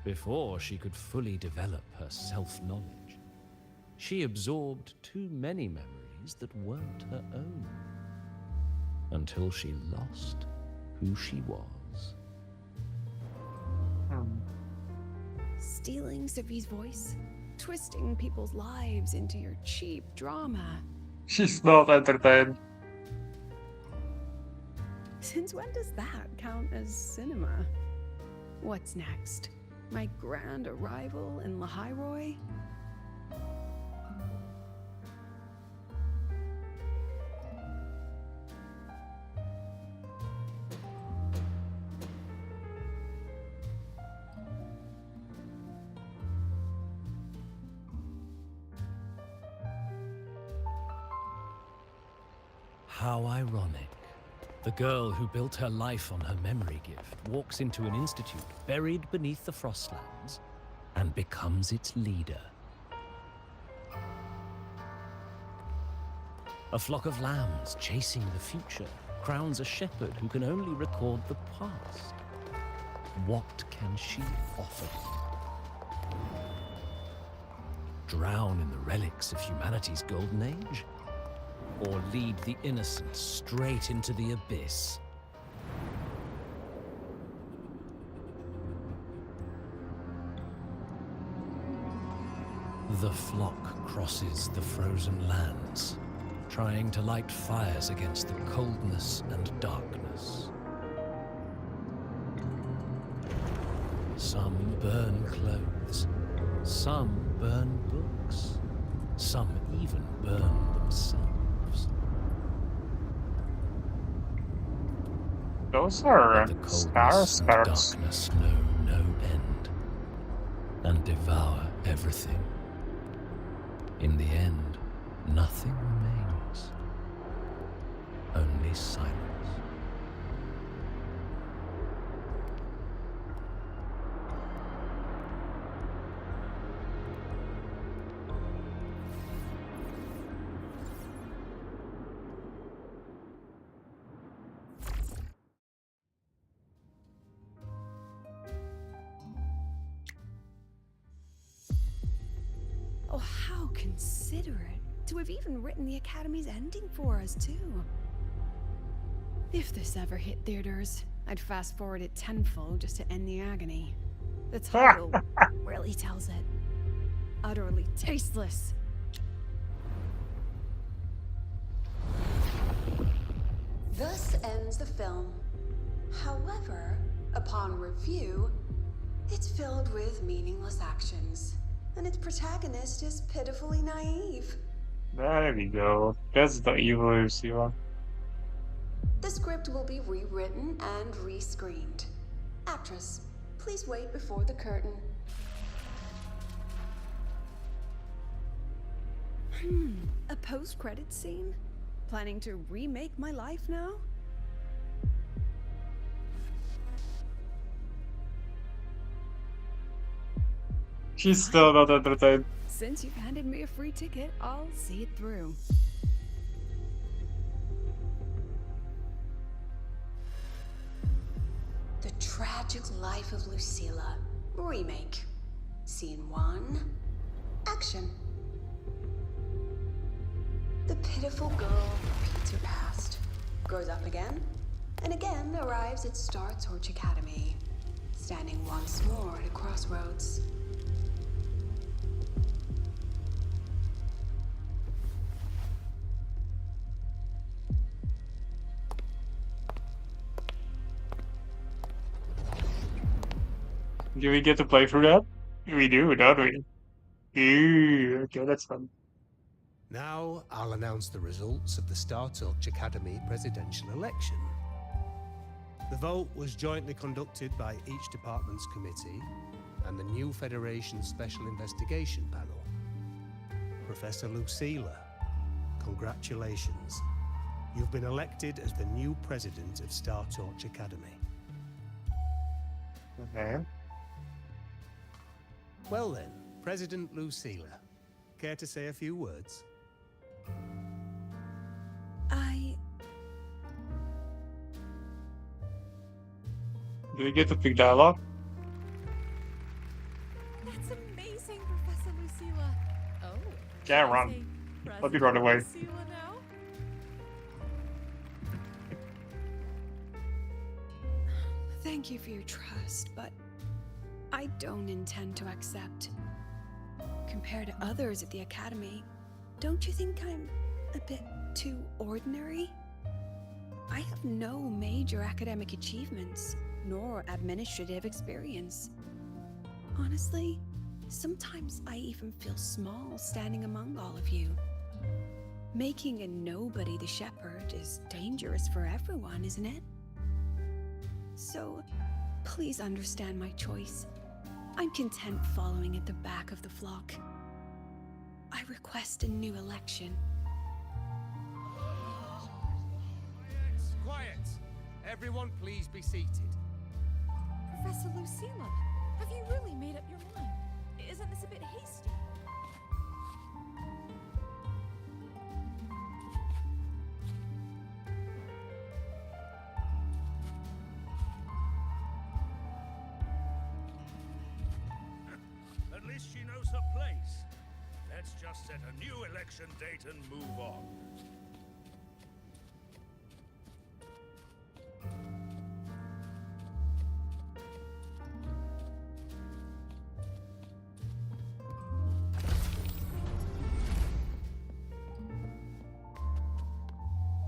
Before she could fully develop her self-knowledge, she absorbed too many memories that weren't her own, until she lost who she was. Stealing Sophie's voice, twisting people's lives into your cheap drama. She's not entertained. Since when does that count as cinema? What's next? My grand arrival in Lahiroy? How ironic. The girl who built her life on her memory gift walks into an institute buried beneath the Frostlands and becomes its leader. A flock of lambs chasing the future crowns a shepherd who can only record the past. What can she offer? Drown in the relics of humanity's golden age? Or lead the innocent straight into the abyss? The flock crosses the frozen lands, trying to light fires against the coldness and darkness. Some burn clothes, some burn books, some even burn themselves. Those are Let the star coldness and spirits. darkness know no end, and devour everything. In the end, nothing remains, only silence. Oh, how considerate to have even written the Academy's ending for us, too. If this ever hit theaters, I'd fast forward it tenfold just to end the agony. The title really tells it. Utterly tasteless. Thus ends the film. However, upon review, it's filled with meaningless actions, and its protagonist is pitifully naive. There we go. That's the evil Lucilia. The script will be rewritten and rescreened. Actress, please wait before the curtain. A post-credit scene? Planning to remake my life now? She's still not entertained. Since you've handed me a free ticket, I'll see it through. The Tragic Life of Lucilla. Remake. Scene 1. Action. The pitiful girl repeats her past, grows up again, and again arrives at Star Torch Academy, standing once more at a crossroads. Do we get to play through that? We do, don't we? Ooh, okay, that's fun. Now I'll announce the results of the Star Torch Academy presidential election. The vote was jointly conducted by each department's committee and the new Federation Special Investigation Panel. Professor Lucilla, congratulations. You've been elected as the new president of Star Torch Academy. Okay. Well then, President Lucilia, care to say a few words? Do we get to pick dialogue? That's amazing, Professor Lucilla. Oh. Can't run. Let me run away. Lucilla now? Thank you for your trust, but I don't intend to accept. Compared to others at the Academy, don't you think I'm a bit too ordinary? I have no major academic achievements, nor administrative experience. Honestly, sometimes I even feel small standing among all of you. Making a nobody the shepherd is dangerous for everyone, isn't it? So, please understand my choice. I'm content following at the back of the flock. I request a new election. Quiet! Everyone please be seated. Professor Lucilla, have you really made up your mind? Isn't this a bit hasty? At least she knows her place. Let's just set a new election date and move on.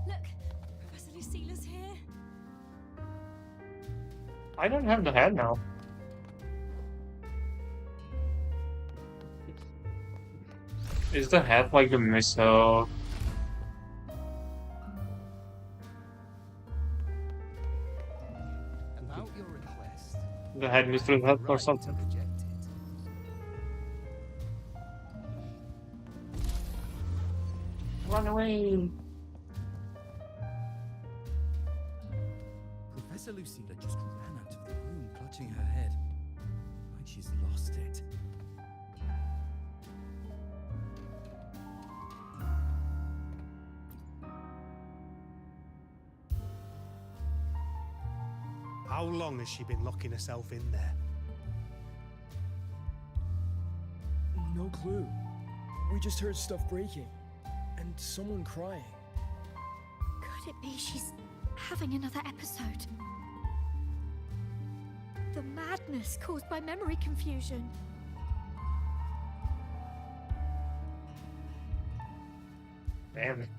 Look, Professor Lucilla's here. I don't have the head now. Is the head like a missile? About your request. The head missile head or something? To reject it. Run away! Professor Lucilla just ran out of the room, clutching her head. Like she's lost it. How long has she been locking herself in there? No clue. We just heard stuff breaking. And someone crying. Could it be she's having another episode? The madness caused by memory confusion. Damn it.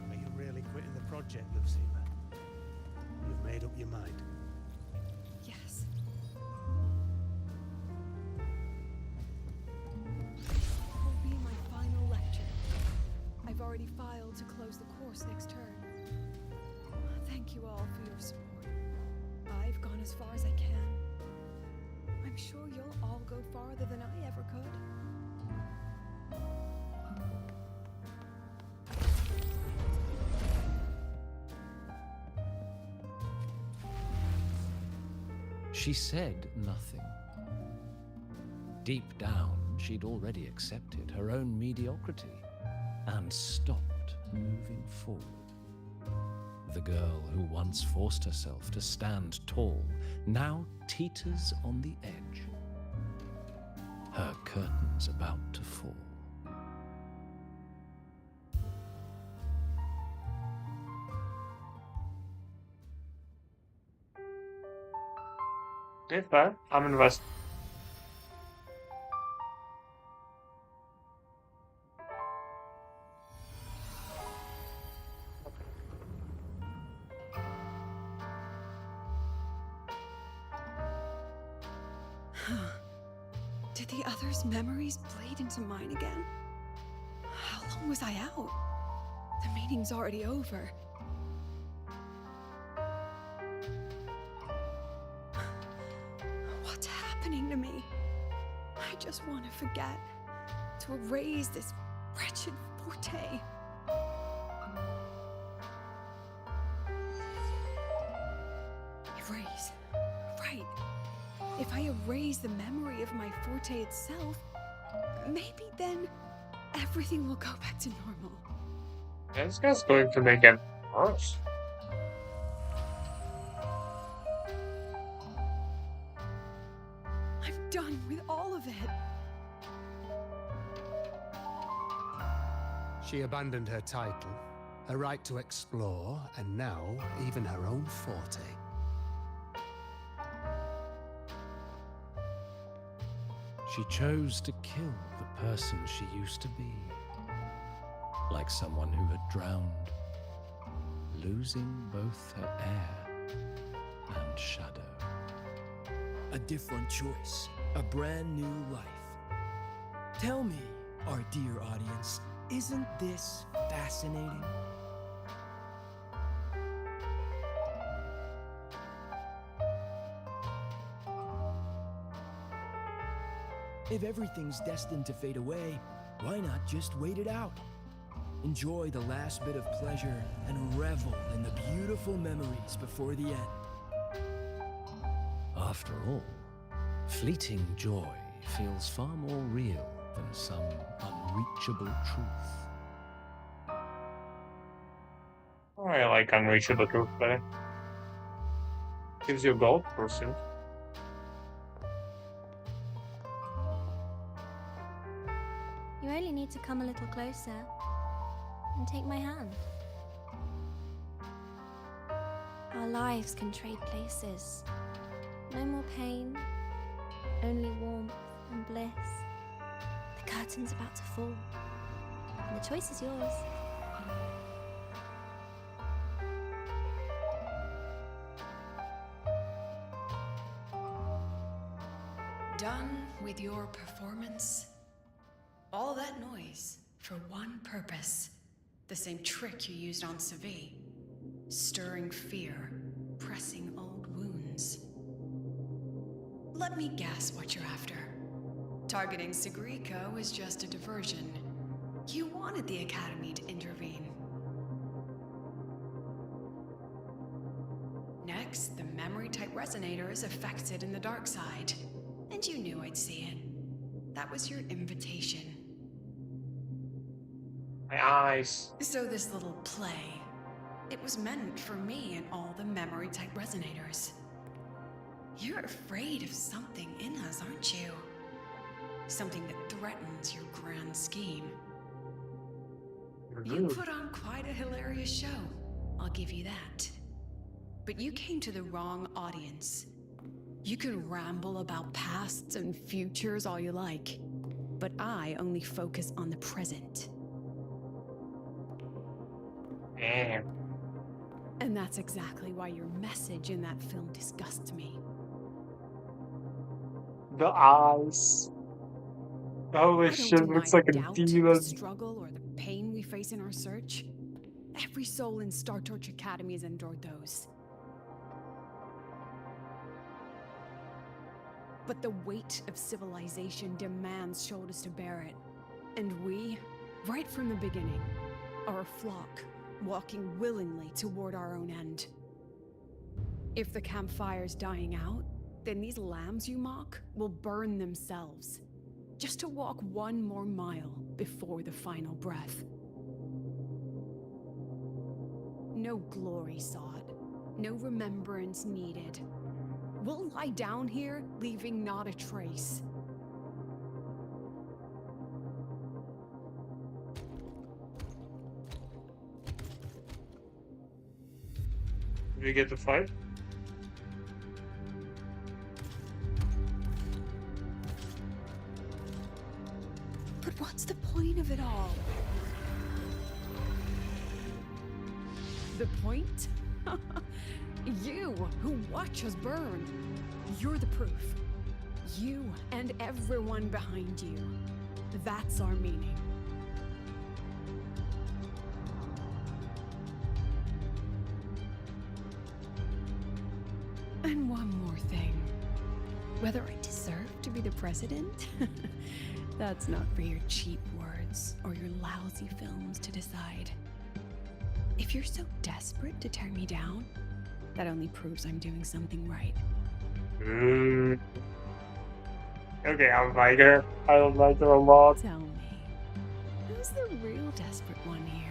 Are you really quitting the project, Lucilla? You've made up your mind. Yes. Will be my final lecture. I've already filed to close the course next term. Thank you all for your support. I've gone as far as I can. I'm sure you'll all go farther than I ever could. She said nothing. Deep down, she'd already accepted her own mediocrity and stopped moving forward. The girl who once forced herself to stand tall now teeters on the edge. Her curtain's about to fall. Okay, fair. I'm invested. Did the others' memories bleed into mine again? How long was I out? The meeting's already over. What's happening to me? I just want to forget. To erase this wretched forte. Erase. Right. If I erase the memory of my forte itself, maybe then everything will go back to normal. This guy's going to make it worse. I'm done with all of it. She abandoned her title, her right to explore, and now even her own forte. She chose to kill the person she used to be. Like someone who had drowned, losing both her air and shadow. A different choice, a brand new life. Tell me, our dear audience, isn't this fascinating? If everything's destined to fade away, why not just wait it out? Enjoy the last bit of pleasure and revel in the beautiful memories before the end. After all, fleeting joy feels far more real than some unreachable truth. Oh, I like unreachable truth better. Gives you a gold person. You only need to come a little closer and take my hand. Our lives can trade places. No more pain, only warmth and bliss. The curtain's about to fall, and the choice is yours. Done with your performance? All that noise for one purpose. The same trick you used on Savi. Stirring fear, pressing old wounds. Let me guess what you're after. Targeting Sigriko was just a diversion. You wanted the Academy to intervene. Next, the memory-type resonator is affected in the dark side. And you knew I'd see it. That was your invitation. My eyes. So this little play, it was meant for me and all the memory-type resonators. You're afraid of something in us, aren't you? Something that threatens your grand scheme. You put on quite a hilarious show, I'll give you that. But you came to the wrong audience. You can ramble about pasts and futures all you like, but I only focus on the present. Damn. And that's exactly why your message in that film disgusts me. The eyes. Holy shit, looks like a demon. Struggle or the pain we face in our search. Every soul in Star Torch Academy has endured those. But the weight of civilization demands shoulders to bear it. And we, right from the beginning, are a flock, walking willingly toward our own end. If the campfire's dying out, then these lambs you mock will burn themselves, just to walk one more mile before the final breath. No glory sought, no remembrance needed. We'll lie down here, leaving not a trace. Did we get the fight? But what's the point of it all? The point? You, who watch us burn. You're the proof. You and everyone behind you. That's our meaning. And one more thing. Whether I deserve to be the president? That's not for your cheap words or your lousy films to decide. If you're so desperate to tear me down, that only proves I'm doing something right. Okay, I like her. I like her a lot. Tell me, who's the real desperate one here?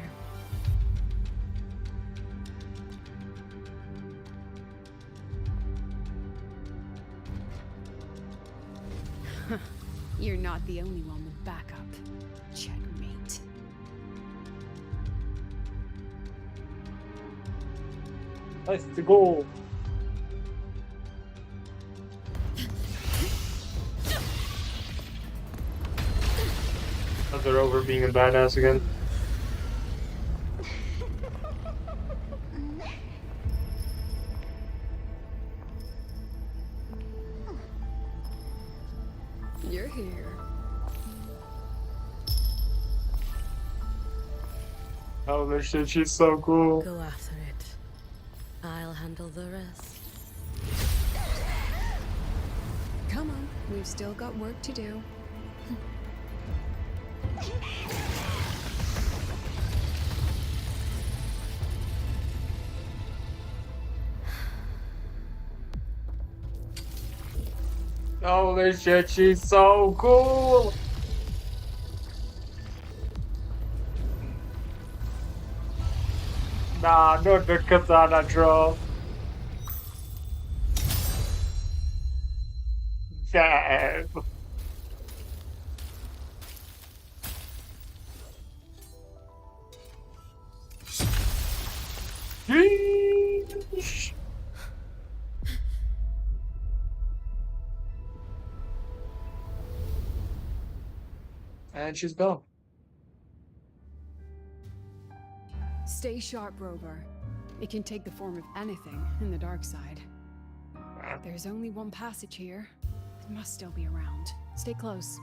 You're not the only one with backup. Checkmate. Nice to go. They're over being a badass again. You're here. Oh, this shit, she's so cool. Go after it. I'll handle the rest. Come on, we've still got work to do. Holy shit, she's so cool! Nah, not the katana draw. Damn. Sheesh. And she's gone. Stay sharp, Rover. It can take the form of anything in the dark side. There's only one passage here. It must still be around. Stay close.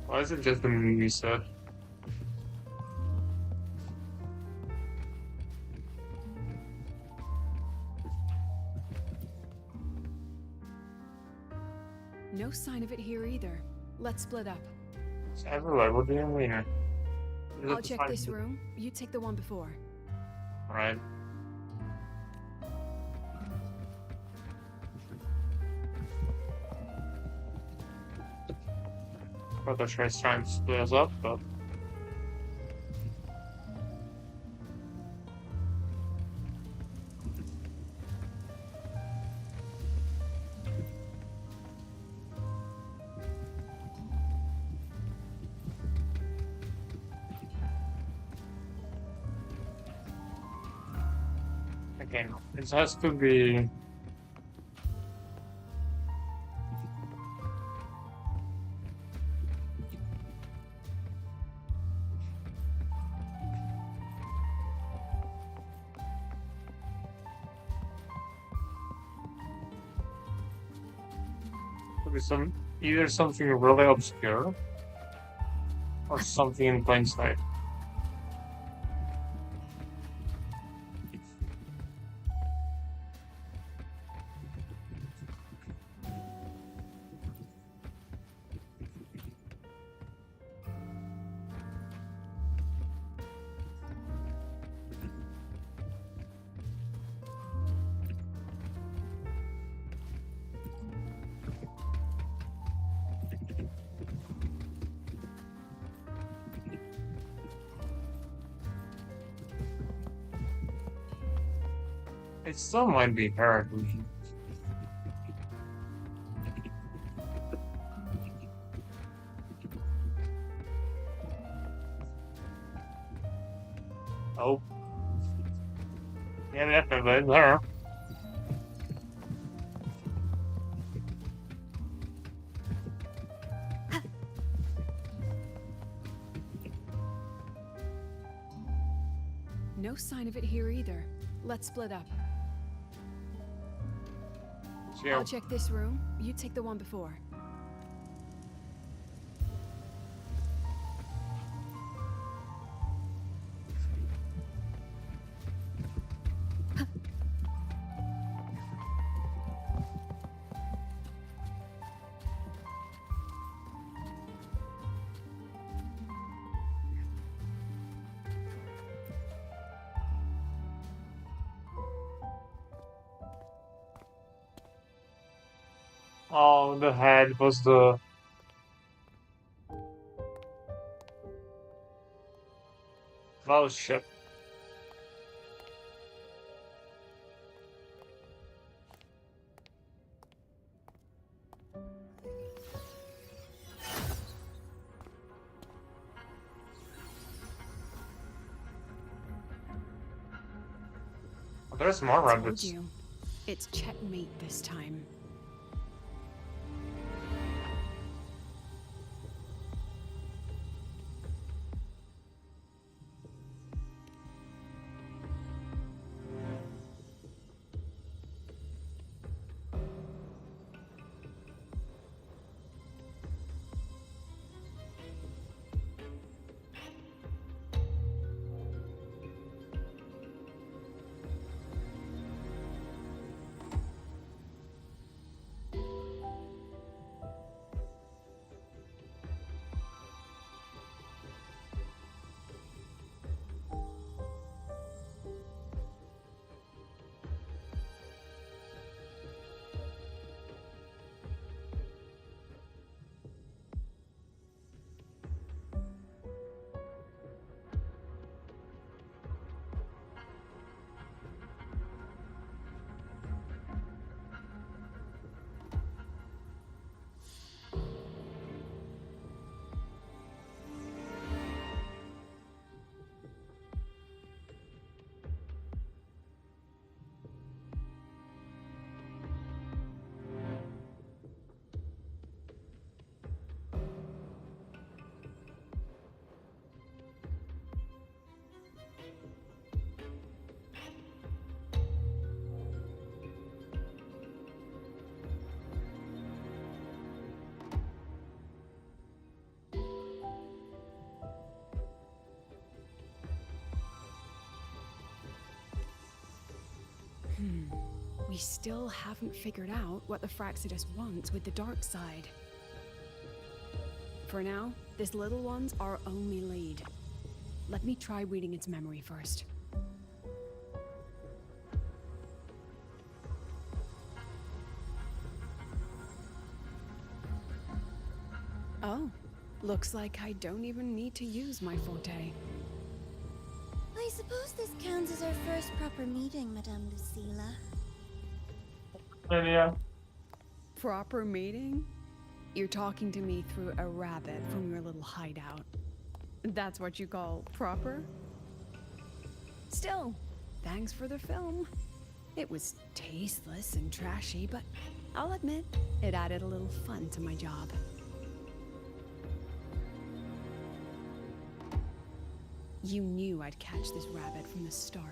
Why is it just a movie set? No sign of it here either. Let's split up. It's everywhere. What do you mean? I'll check this room. You take the one before. Right. Thought the trace trying to split us up, but again, it has to be. Either something really obscure or something in plain sight. It still might be her. Oh. Yeah, Right there. No sign of it here either. Let's split up. Yeah. I'll check this room. You take the one before. Oh, the head was the... Oh, shit. There's more Told rabbits. you. It's checkmate this time. We still haven't figured out what the Fraxidus wants with the dark side. For now, this little one's our only lead. Let me try reading its memory first. Oh, looks like I don't even need to use my forte. I suppose this counts as our first proper meeting, Madame Lucilla. Yeah. Proper meeting? You're talking to me through a rabbit from your little hideout. That's what you call proper? Still, thanks for the film. It was tasteless and trashy, but I'll admit, it added a little fun to my job. You knew I'd catch this rabbit from the start.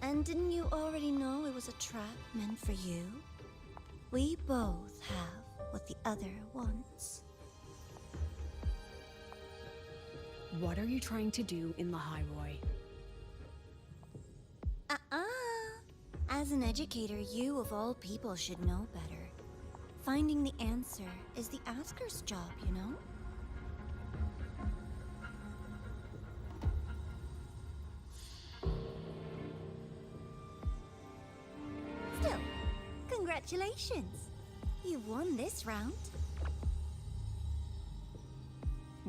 And didn't you already know it was a trap meant for you? We both have what the other wants. What are you trying to do in the Highway? As an educator, you of all people should know better. Finding the answer is the asker's job, you know? Still, congratulations. You've won this round.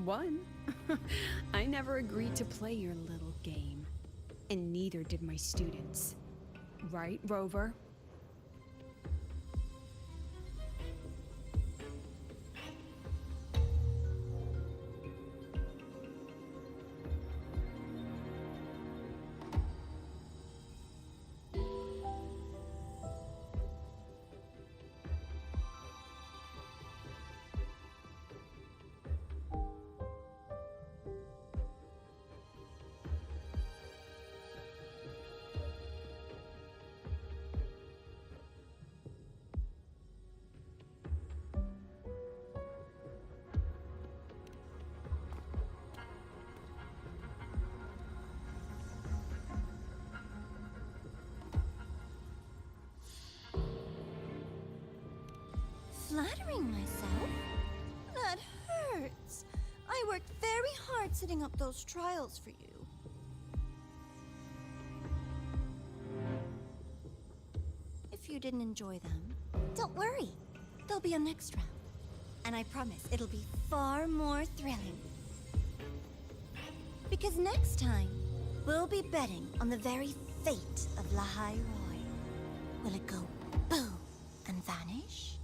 Won? I never agreed to play your little game. And neither did my students. Right, Rover? flattering myself? That hurts. I worked very hard setting up those trials for you. If you didn't enjoy them, don't worry. There'll be a next round. And I promise it'll be far more thrilling. Because next time, we'll be betting on the very fate of Lahai Roy. Will it go boom and vanish?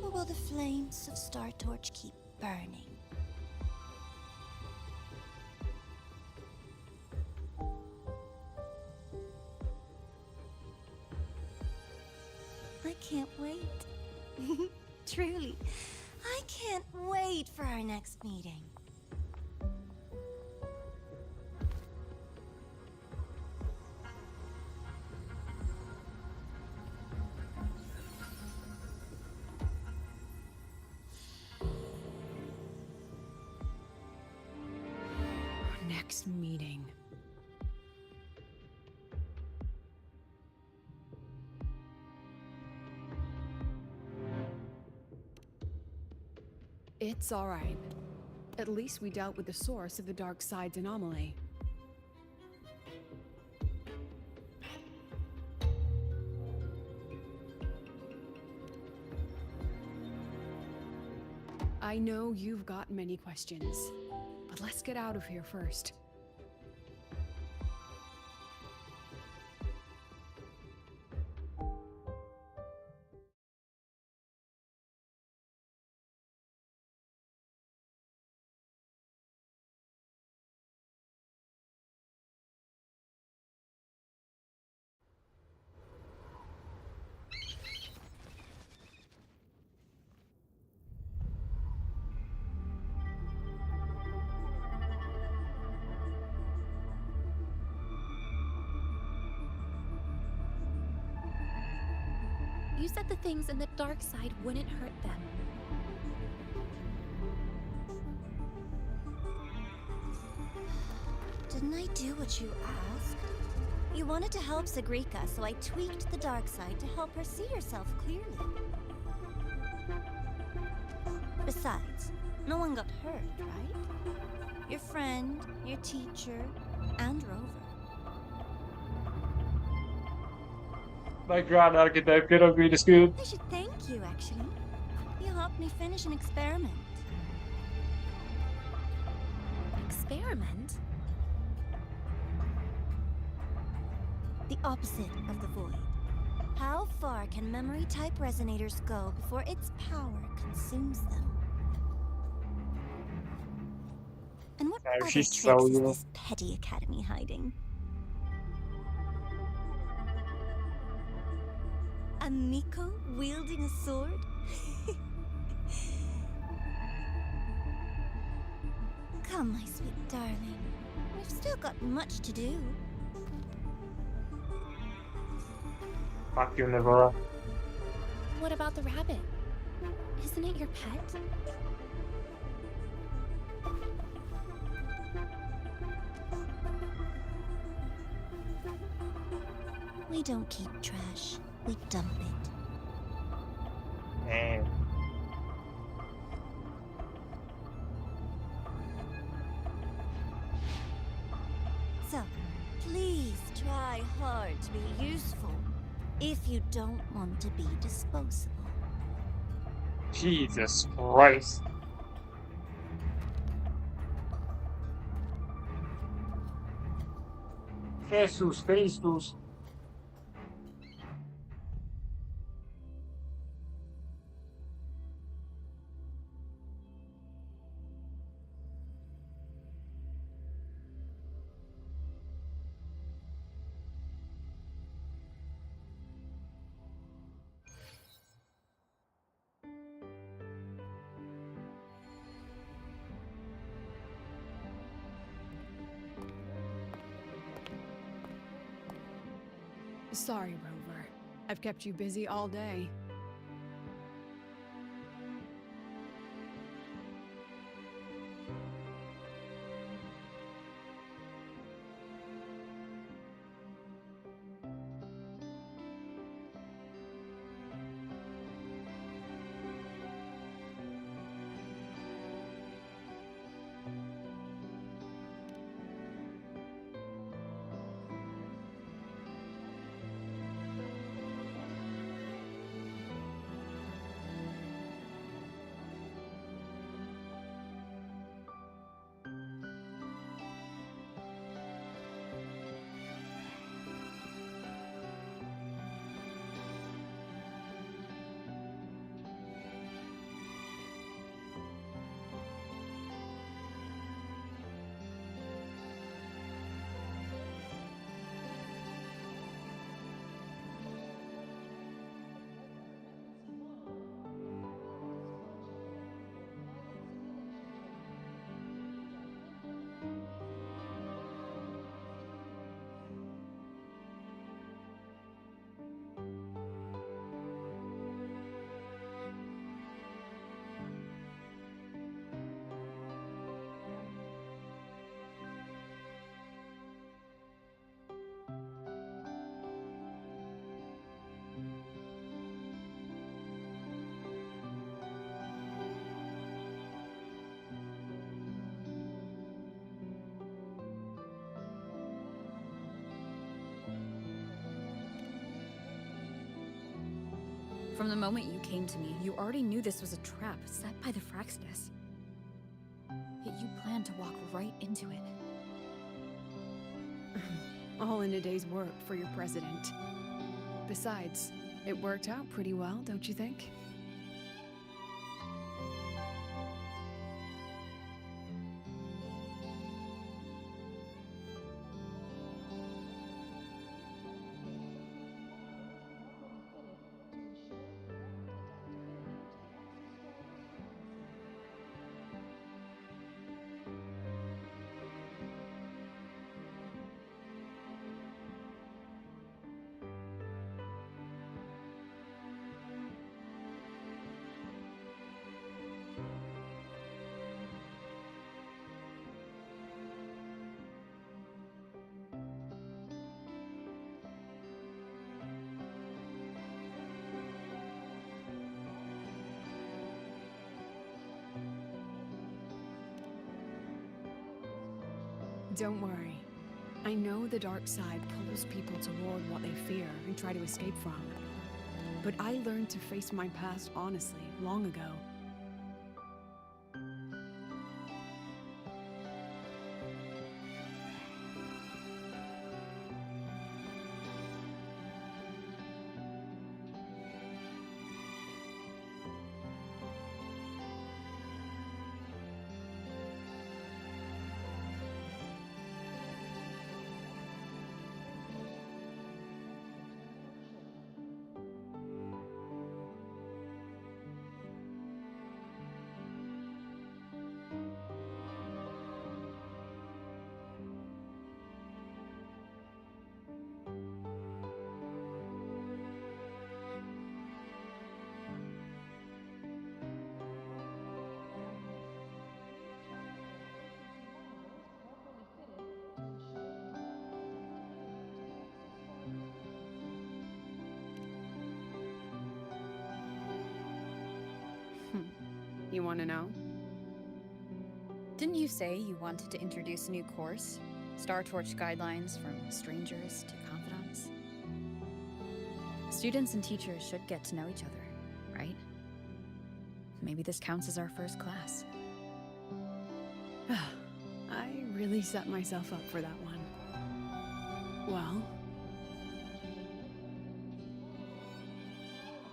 Or will the flames of Star Torch keep burning? I can't wait. Truly, I can't wait for our next meeting. Next meeting. It's all right. At least we dealt with the source of the dark side's anomaly. I know you've got many questions, but let's get out of here first. You said the things in the dark side wouldn't hurt them. Didn't I do what you asked? You wanted to help Sagrika, so I tweaked the dark side to help her see herself clearly. Besides, no one got hurt, right? Your friend, your teacher, and Rover. My grand architect could agree to school. I should thank you, actually. You helped me finish an experiment. Experiment? The opposite of the void. How far can memory-type resonators go before its power consumes them? And what other she's tricks so is evil. this petty academy hiding? A Miko wielding a sword? Come, my sweet darling. We've still got much to do. Fuck you, nivora. What about the rabbit? Isn't it your pet? We don't keep trash. We dump it. Damn. So, please try hard to be useful if you don't want to be disposable. Jesus Christ. Jesus Christus. Sorry, Rover. I've kept you busy all day. From the moment you came to me, you already knew this was a trap set by the Fraxidus. Yet you planned to walk right into it. All in a day's work for your president. Besides, it worked out pretty well, don't you think? Don't worry. I know the dark side pulls people toward what they fear and try to escape from. But I learned to face my past honestly long ago. You want to know? Didn't you say you wanted to introduce a new course? Star Torch guidelines from strangers to confidants? Students and teachers should get to know each other, right? Maybe this counts as our first class. I really set myself up for that one. Well,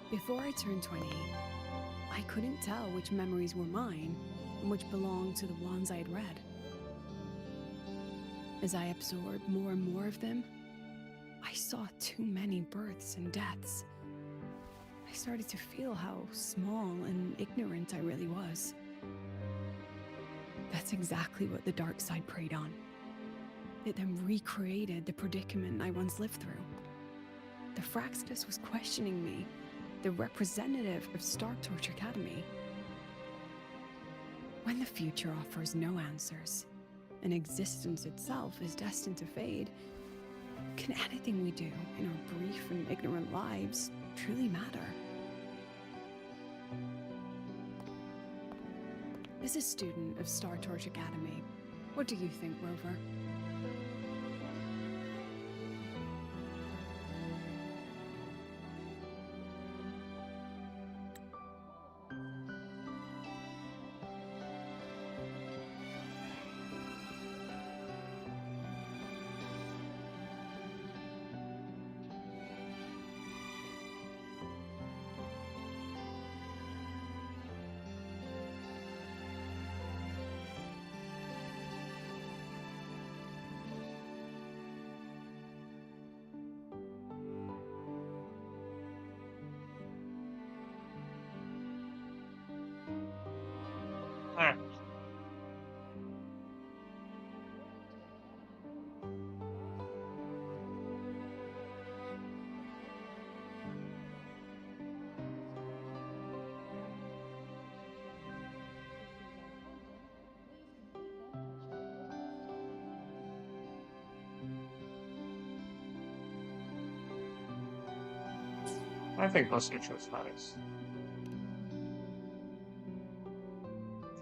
before I turned 20, I couldn't tell which memories were mine and which belonged to the ones I had read. As I absorbed more and more of them, I saw too many births and deaths. I started to feel how small and ignorant I really was. That's exactly what the dark side preyed on. It then recreated the predicament I once lived through. The Fraxidus was questioning me, the representative of Star Torch Academy. When the future offers no answers, and existence itself is destined to fade, can anything we do in our brief and ignorant lives truly matter? As a student of Star Torch Academy, what do you think, Rover? I think procedure is nice.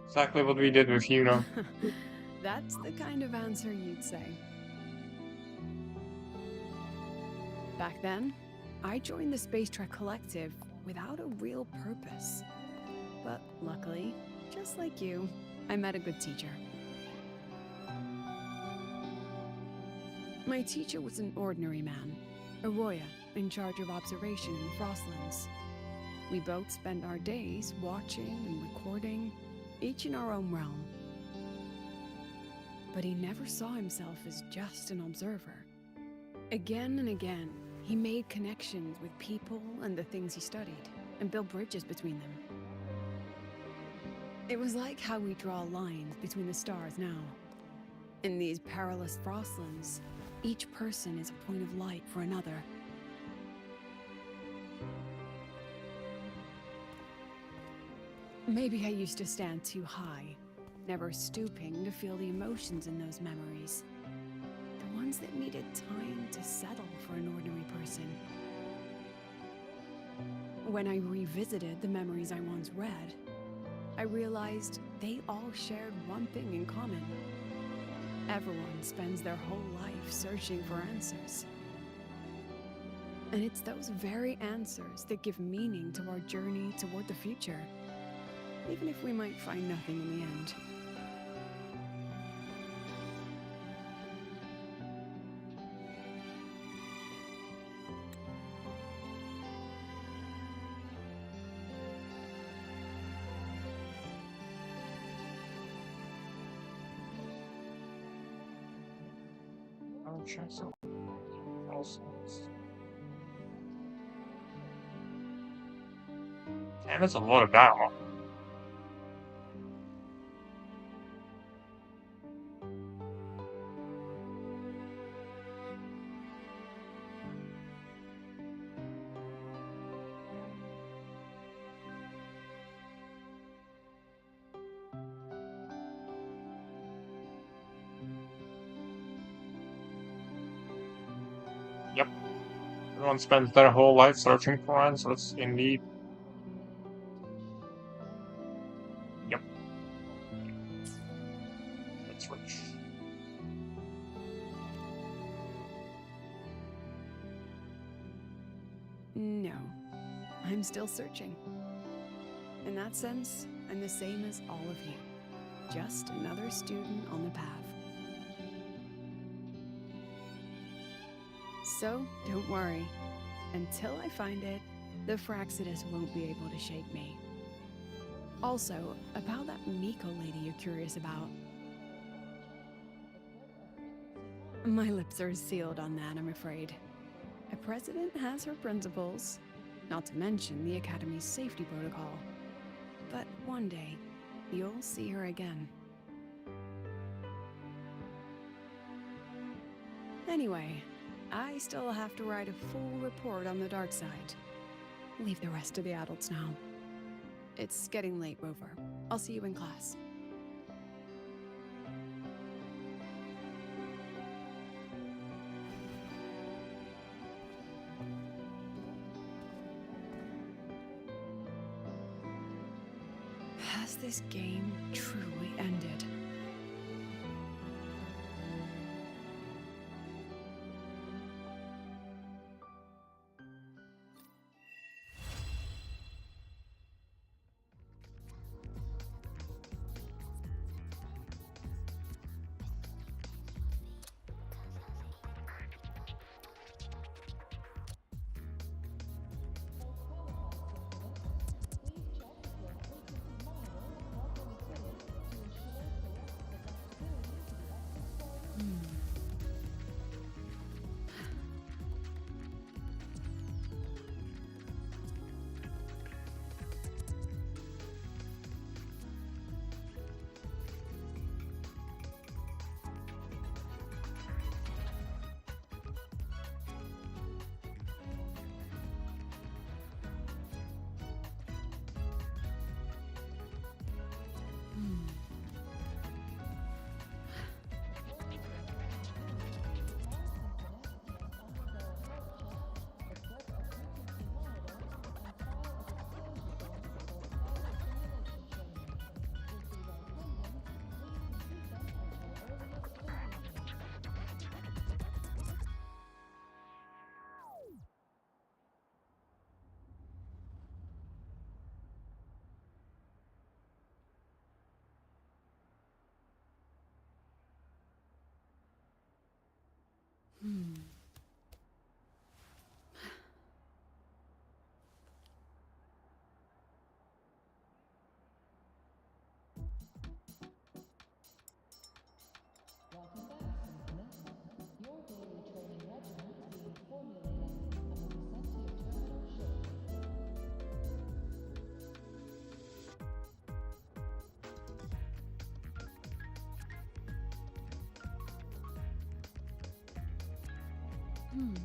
Exactly what we did with Yuno. That's the kind of answer you'd say. Back then, I joined the Space Trek Collective without a real purpose. But luckily, just like you, I met a good teacher. My teacher was an ordinary man, a Roya, in charge of observation in the Frostlands. We both spent our days watching and recording, each in our own realm. But he never saw himself as just an observer. Again and again, he made connections with people and the things he studied, and built bridges between them. It was like how we draw lines between the stars now. In these perilous Frostlands, each person is a point of light for another. Maybe I used to stand too high, never stooping to feel the emotions in those memories. The ones that needed time to settle for an ordinary person. When I revisited the memories I once read, I realized they all shared one thing in common. Everyone spends their whole life searching for answers. And it's those very answers that give meaning to our journey toward the future, even if we might find nothing in the end. Damn, that's a lot of battle. Yep. Everyone spends their whole life searching for answers, indeed. Yep. That's rich. No, I'm still searching. In that sense, I'm the same as all of you. Just another student on the path. So, don't worry. Until I find it, the Fraxidus won't be able to shake me. Also, about that Miko lady you're curious about. My lips are sealed on that, I'm afraid. A president has her principles, not to mention the Academy's safety protocol. But one day, you'll see her again. Anyway, I still have to write a full report on the dark side. Leave the rest to the adults now. It's getting late, Rover. I'll see you in class. Has this game truly ended? Hmm. Welcome back, Synchronous. Your daily training regimen is being formulated and will be sent to your terminal shortly. Hmm.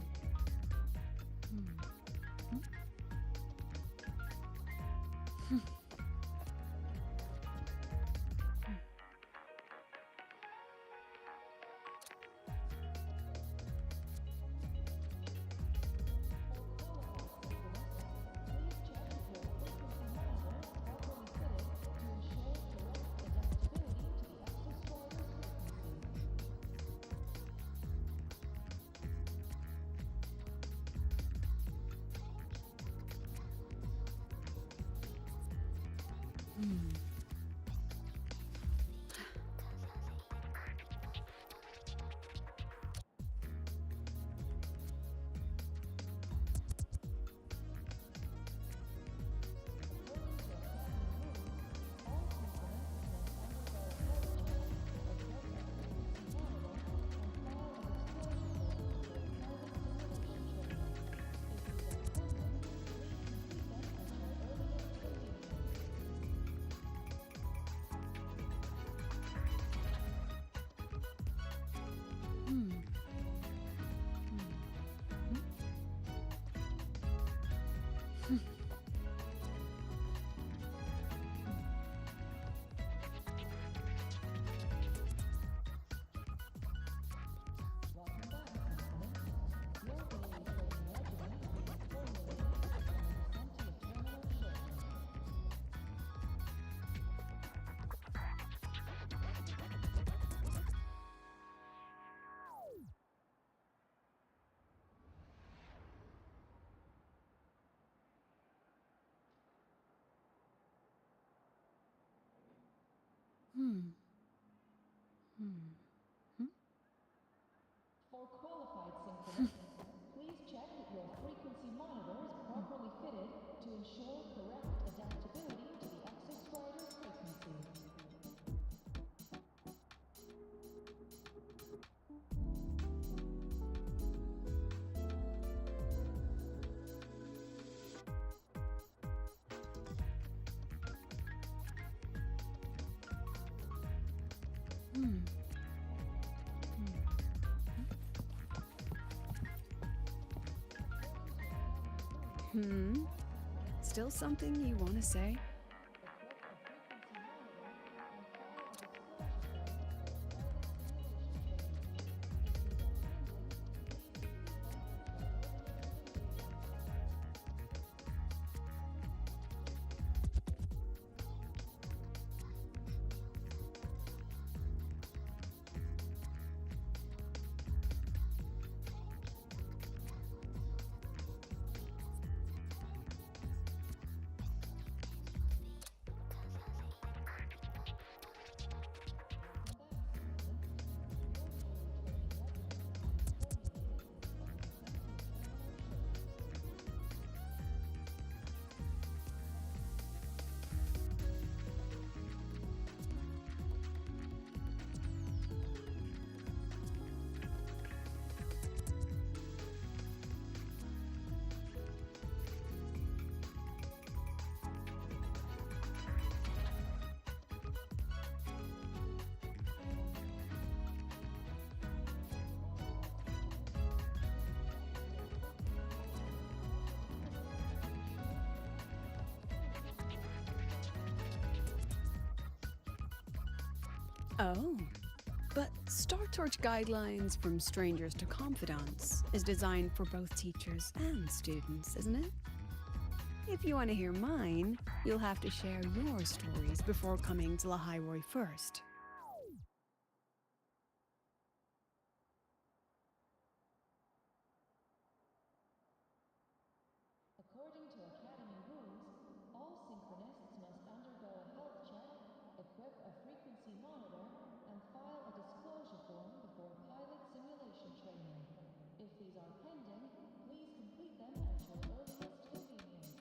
For qualified Synchronists, please check that your frequency monitor is properly fitted to ensure correct adaptability to the access rider's frequency. Still something you want to say? Oh, but Star Torch Guidelines from Strangers to Confidants is designed for both teachers and students, isn't it? If you want to hear mine, you'll have to share your stories before coming to Lahairoi first. According to Academy rules, all Synchronists must undergo a health check, equip a frequency monitor, and file a disclosure form before pilot simulation training. frequencies are pending, please complete them at your earliest convenience.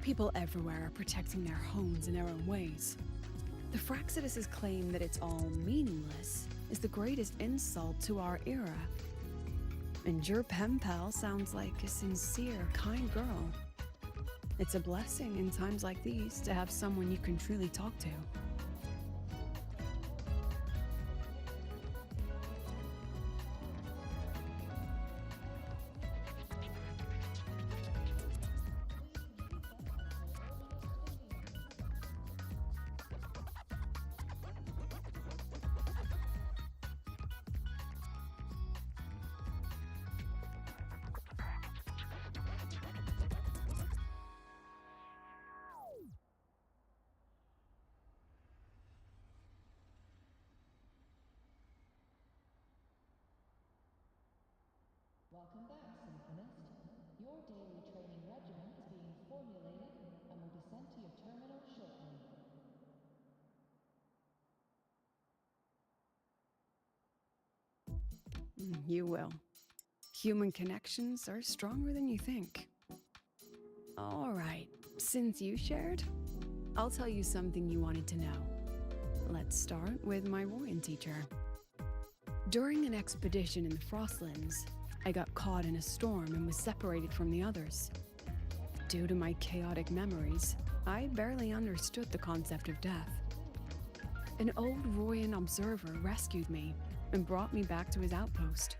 People everywhere are protecting their homes in their own ways. The Fraxidus' claim that it's all meaningless is the greatest insult to our era. And your pen pal sounds like a sincere, kind girl. It's a blessing in times like these to have someone you can truly talk to. Welcome back, Symphonist. Your daily training regimen is being formulated and will be sent to your terminal shortly. You will. Human connections are stronger than you think. All right, since you shared, I'll tell you something you wanted to know. Let's start with my Royan teacher. During an expedition in the Frostlands, I got caught in a storm and was separated from the others. Due to my chaotic memories, I barely understood the concept of death. An old Royan observer rescued me and brought me back to his outpost.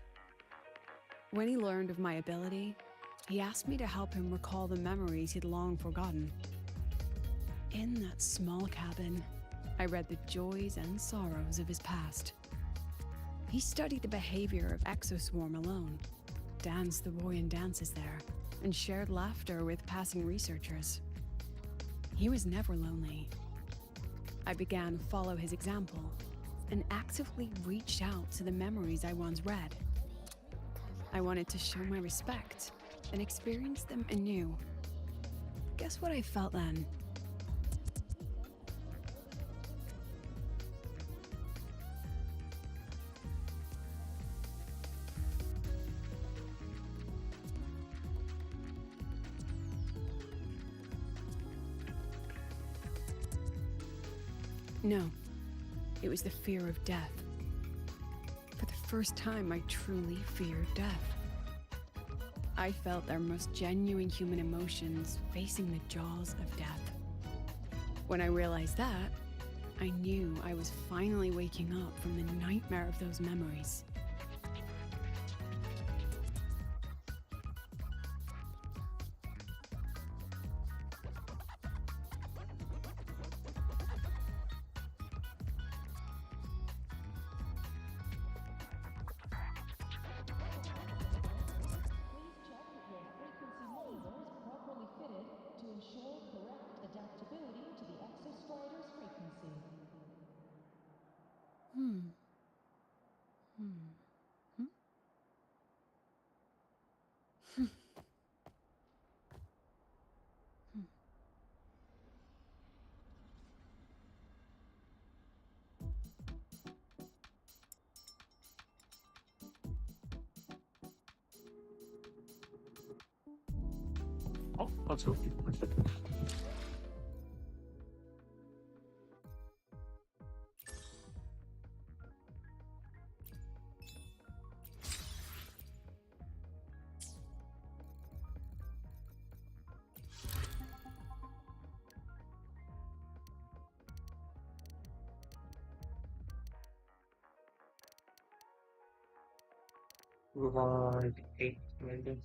When he learned of my ability, he asked me to help him recall the memories he'd long forgotten. In that small cabin, I read the joys and sorrows of his past. He studied the behavior of Exoswarm alone, danced the Royan dances there, and shared laughter with passing researchers. He was never lonely. I began to follow his example and actively reached out to the memories I once read. I wanted to show my respect and experience them anew. Guess what I felt then? No, it was the fear of death. For the first time, I truly feared death. I felt their most genuine human emotions facing the jaws of death. When I realized that, I knew I was finally waking up from the nightmare of those memories. To ensure correct adaptability to the Exostrider's frequency. Hmm. Oh, that's good. Like 8, maybe.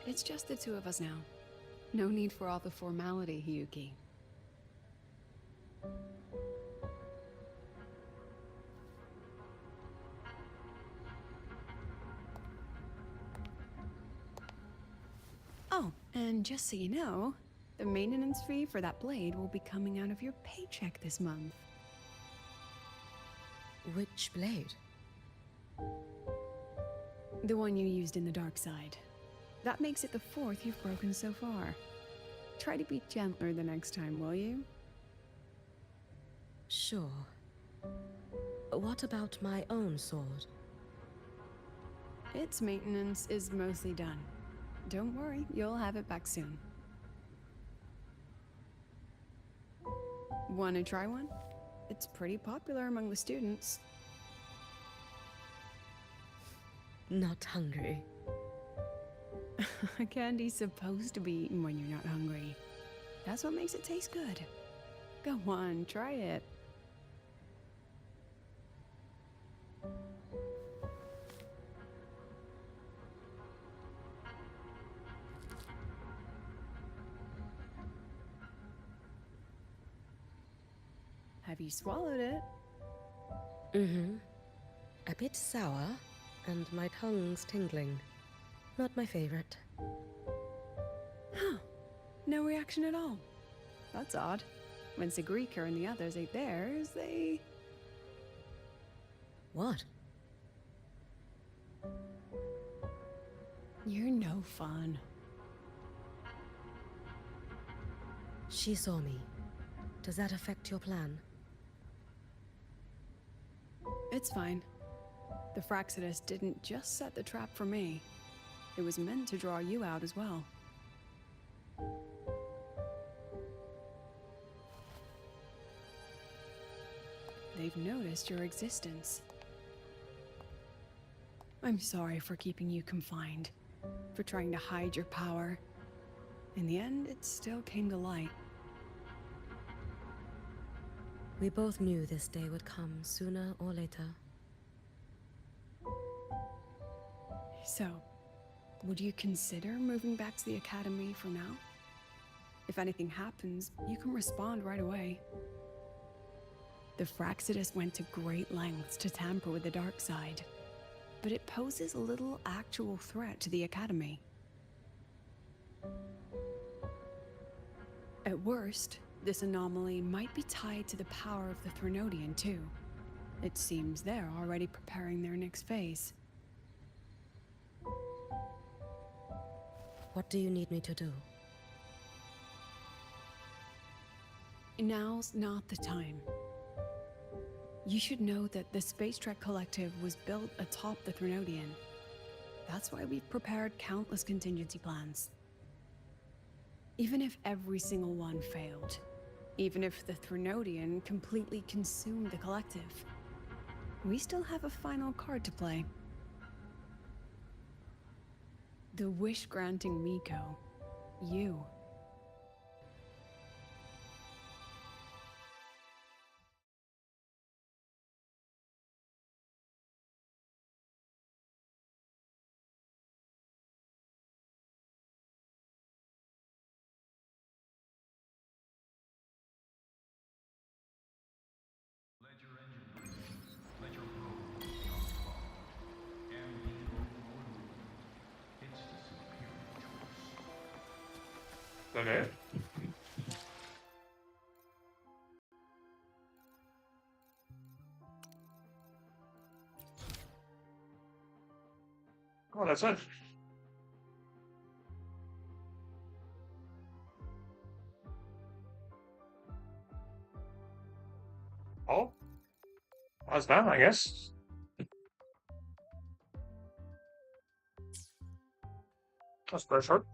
It's just the two of us now. No need for all the formality, Hiyuki. Oh, and just so you know, the maintenance fee for that blade will be coming out of your paycheck this month. Which blade? The one you used in the dark side. That makes it the 4th you've broken so far. Try to be gentler the next time, will you? Sure. What about my own sword? Its maintenance is mostly done. Don't worry, you'll have it back soon. Wanna try one? It's pretty popular among the students. Not hungry. Candy's supposed to be eaten when you're not hungry. That's what makes it taste good. Go on, try it. Have you swallowed it? Mm-hmm. A bit sour, and my tongue's tingling. Not my favorite. Huh. No reaction at all. That's odd. When Sigrika and the others ate theirs, they... What? You're no fun. She saw me. Does that affect your plan? It's fine. The Fraxidus didn't just set the trap for me. It was meant to draw you out as well. They've noticed your existence. I'm sorry for keeping you confined, for trying to hide your power. In the end, it still came to light. We both knew this day would come sooner or later. So, would you consider moving back to the academy for now? If anything happens, you can respond right away. The Fraxidus went to great lengths to tamper with the dark side, but it poses a little actual threat to the academy. At worst, this anomaly might be tied to the power of the Threnodian too. It seems they're already preparing their next phase. What do you need me to do? Now's not the time. You should know that the Space Trek Collective was built atop the Threnodian. That's why we've prepared countless contingency plans. Even if every single one failed, even if the Threnodian completely consumed the Collective, we still have a final card to play. The wish-granting Miko. You. Okay. Oh, that's it. Oh, that's that, I guess. That's pretty short.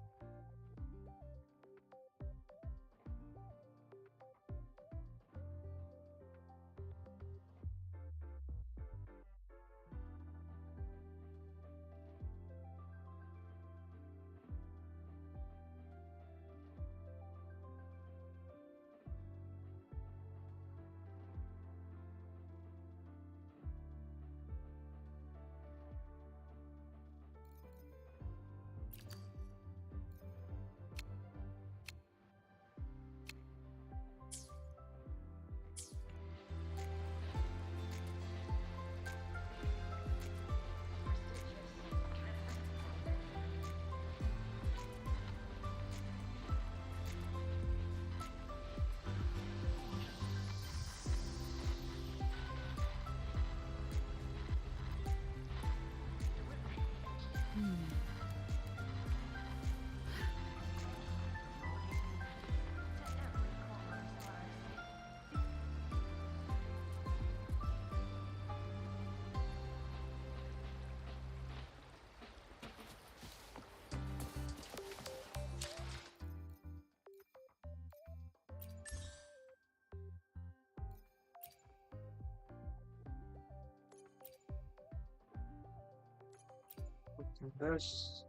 This.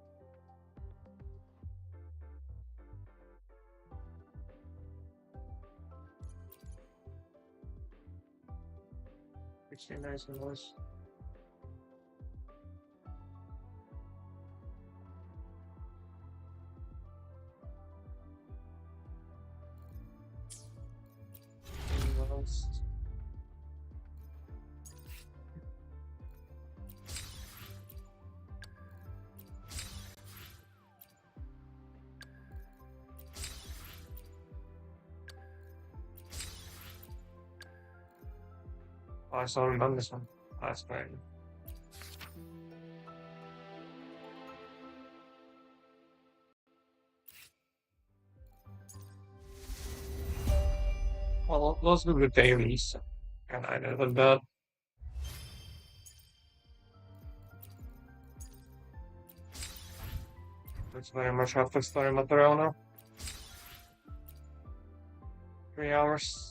Actually, nice and nice. Oh, I still haven't done this one. That's great. Well, those are the dailies, and I never done. It's very much after story material now. 3 hours.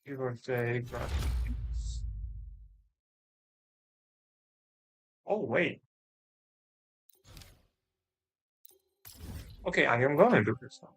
Give or take, but... Oh, wait. Okay, I am gonna do this now.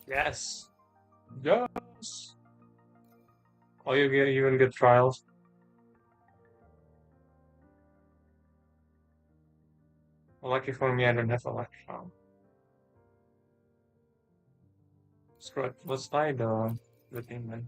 Yes. Yes. Oh, you get even get trials. Lucky for me, I don't have a life. Screw it. Let's buy the thing then.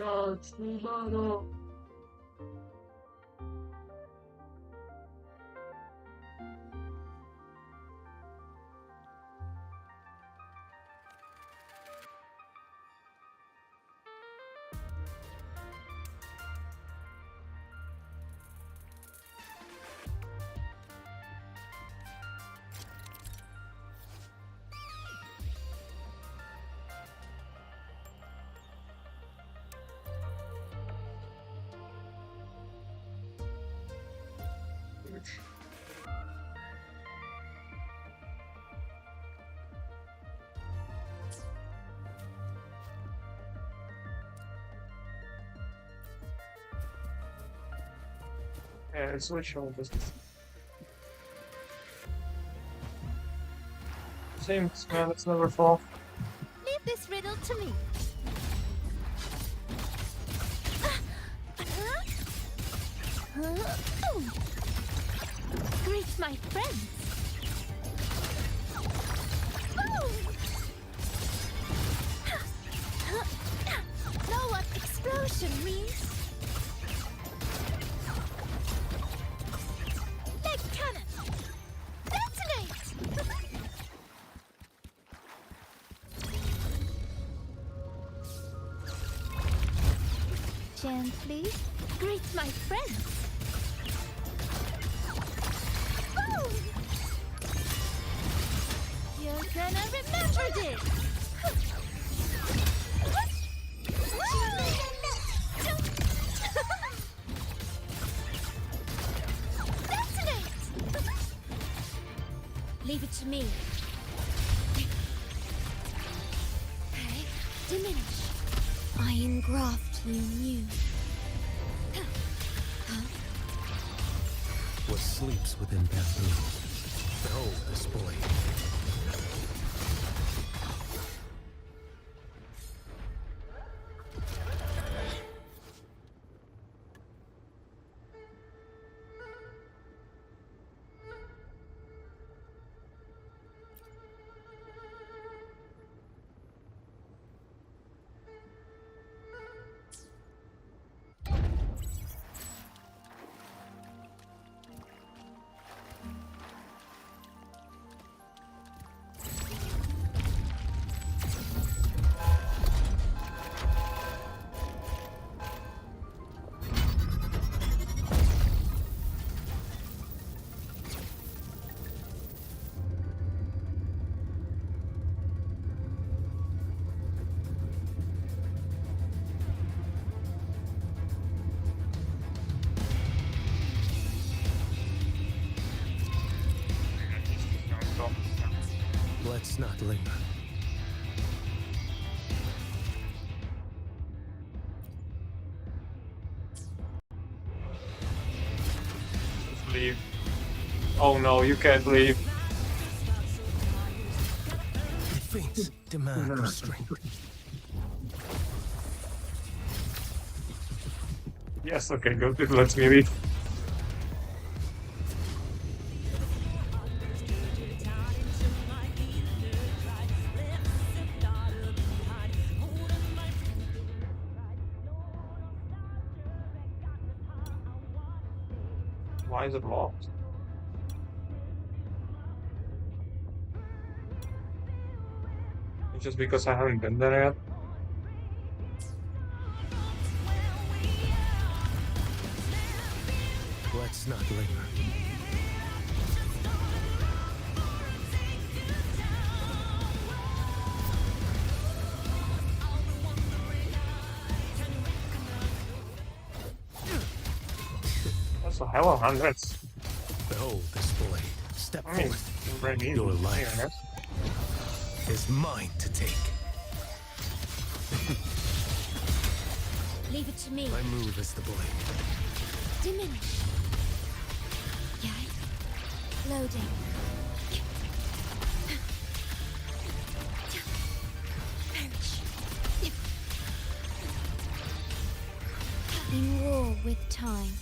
Charge nivora. Yeah, switch on this. Seems, man, it's never fall. Leave this riddle to me. Greet my friends. Know what explosion means? Leg cannon. Detonate! Gently greet my friends. You're gonna remember this! Detonate! Leave it to me. Okay, diminish. I engraft you new. What sleeps within bamboo? Behold this boy. Let's not linger. Just leave. Oh no, you can't leave. The fates demand restraint. Yes, okay, good. It lets me leave. Why is it locked? It's just because I haven't been there yet. Let's not linger. That's a hell of hundreds. Behold this boy. Step I mean, forth. very easy. Your life Yeah, is mine to take. Leave it to me. My move is the blade. Diminish. Yay. Loading. Perish. In war with time.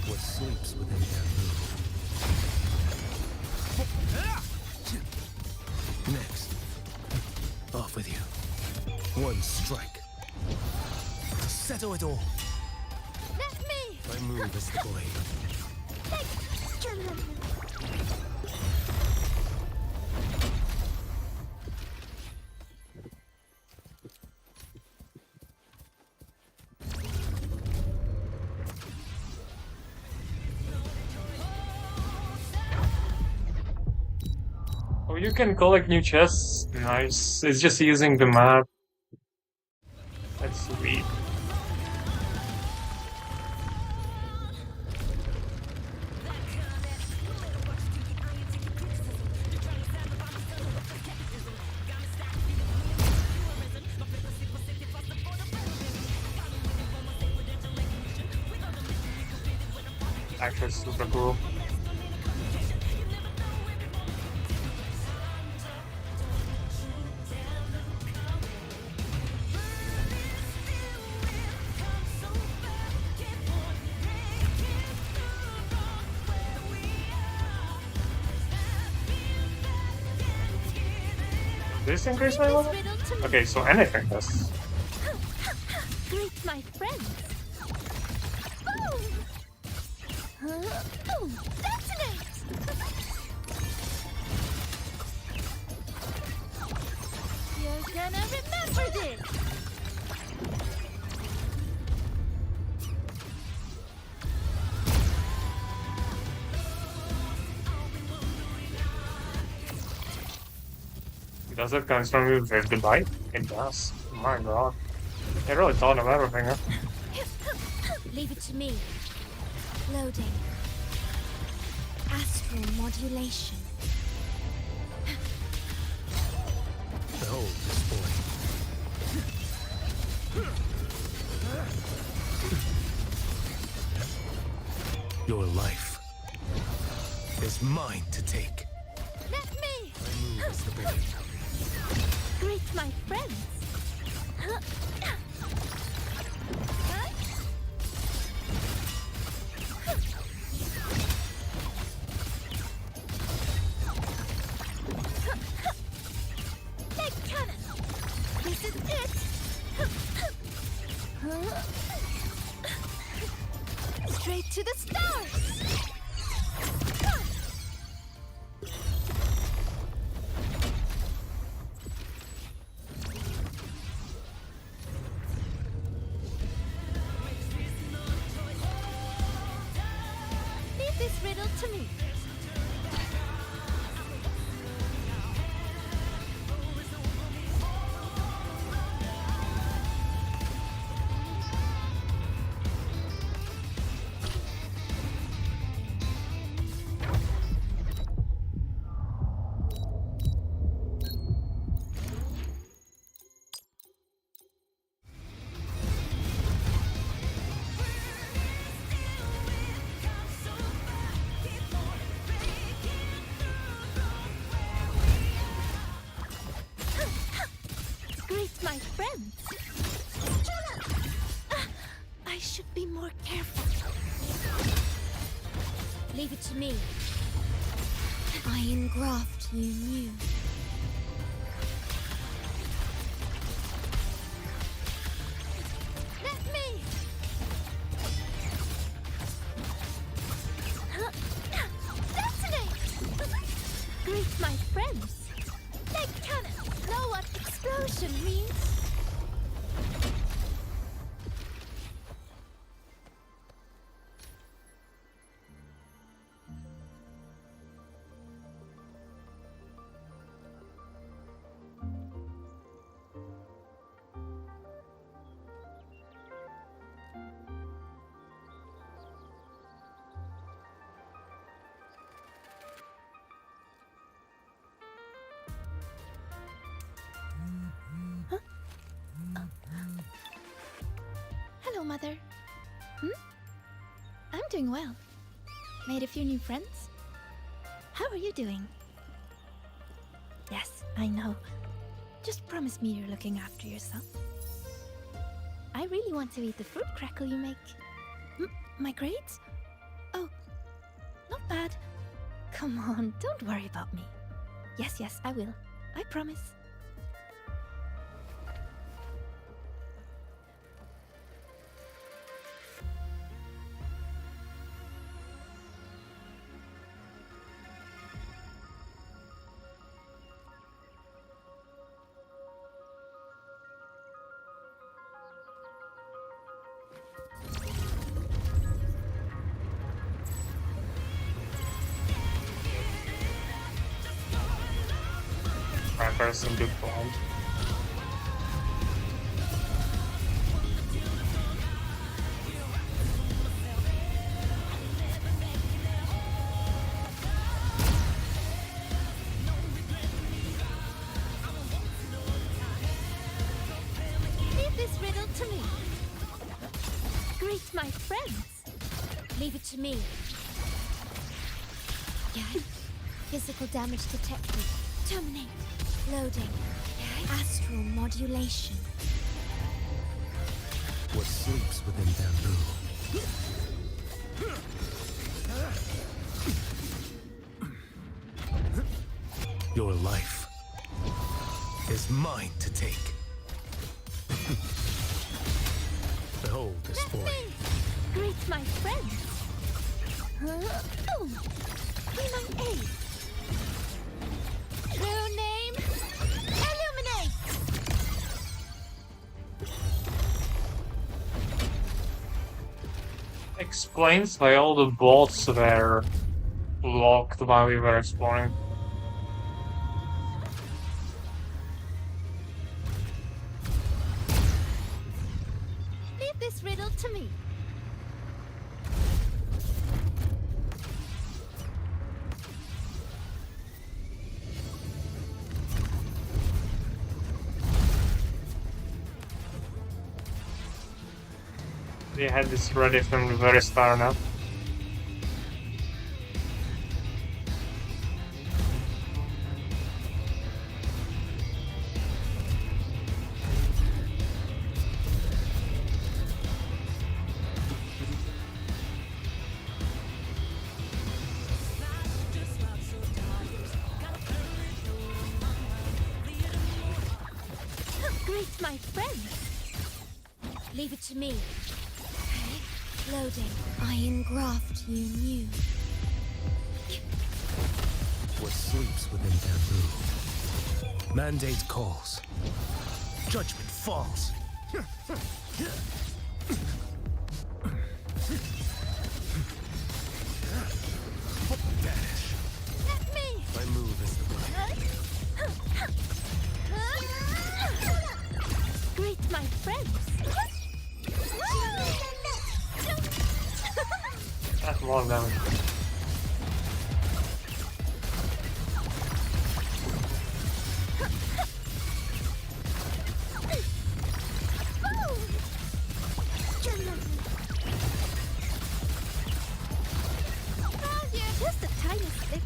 What sleeps within bamboo? Next. Off with you. One strike. To settle it all. Let me! My move is the blade. Oh, you can collect new chests. Nice. It's just using the map. That's sweet. Actually, super cool. This increase my level? Okay, so anything does. Greet my friends. Boom! Boom! Detonate! You're gonna remember this! Does it transform you with the bite? It does. My god. They really thought of everything, huh? Leave it to me. Loading. Astral modulation. Behold this boy. Your life is mine to take. Let me! My move is the blade. Greet my friends. Big cannon. This is it. Straight to the stars. Leave this riddle to me. Greet my friends. I should be more careful. Leave it to me. I engraft you new. Let me! Detonate! Greet my friends. Big cannon! Know what explosion means? Hello, Mother. I'm doing well. Made a few new friends. How are you doing? Yes, I know. Just promise me you're looking after yourself. I really want to eat the fruit crackle you make. My grades? Oh, not bad. Come on, don't worry about me. Yes, I will. I promise. person to find. Leave this riddle to me. Greet my friends. Leave it to me. Yeah. Physical damage detected. Terminate. Loading. Astral modulation. What sleeps within bamboo? Your life is mine to take. Behold this boy. Greet my friends. Oh. Be my aid. True name. Illuminate. Explains why all the bolts were locked while we were exploring. Leave this riddle to me. We had this ready from the very start now. Greet my friends. Leave it to me. Loading. I engraft you new. What sleeps within bamboo? Mandate calls. Judgment falls. Vanish. Let me. My move is the blade. Greet my friends. That's long damage. Oh, you're just a tiny stick.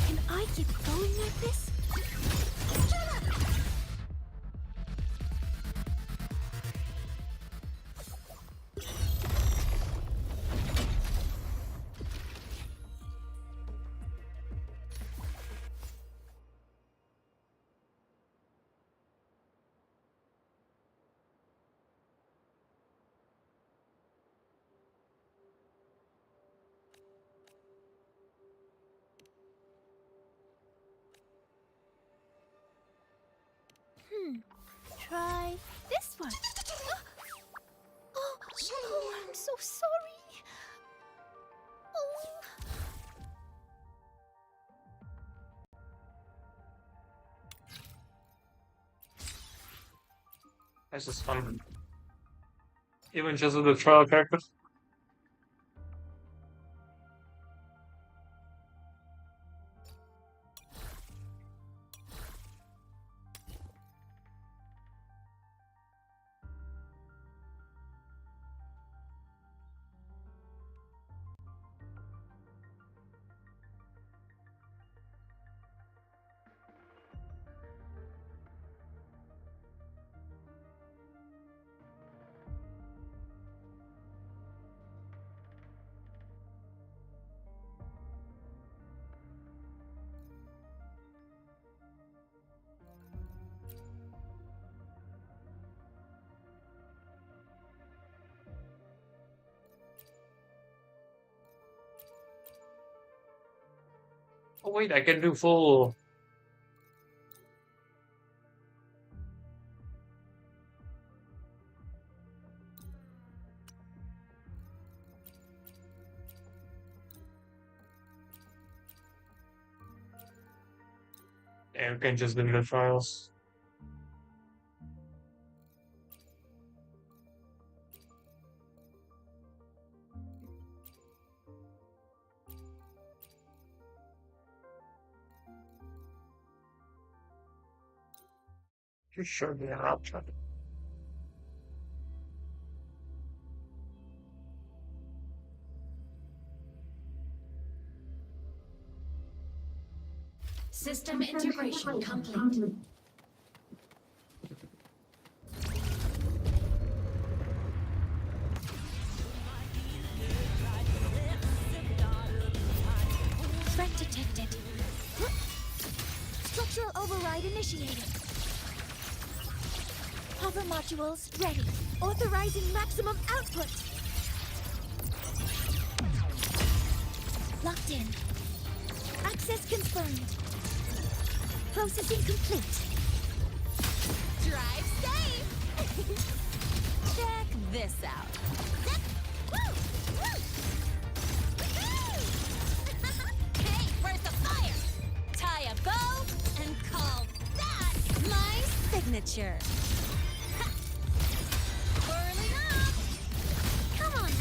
Can I keep going like this? Try this one. Oh, I'm so sorry. Oh. This is fun. Even just with the trial characters. Oh wait, I can do full. Yeah, you can just delete the files. You should be an option. System integration complete. Threat detected. Structural override initiated. Hover modules ready. Authorizing maximum output. Locked in. Access confirmed. Processing complete. Drive safe! Check this out. Hey, where's the fire? Tie a bow and call that my signature. Whirling up! Come on!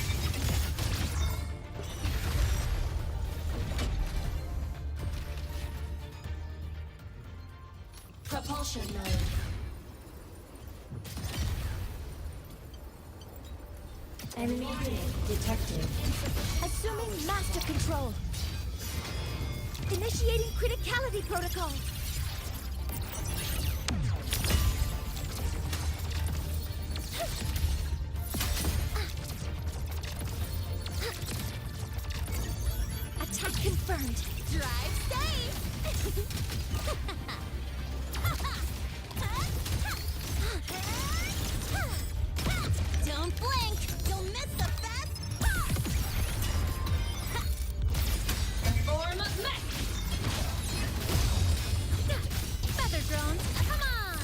Propulsion mode. Enemy unit detected. Assuming master control. Initiating criticality protocol. Attack confirmed. Drive safe! Don't blink! You'll miss the best part! Form of mech. Feather drones, come on!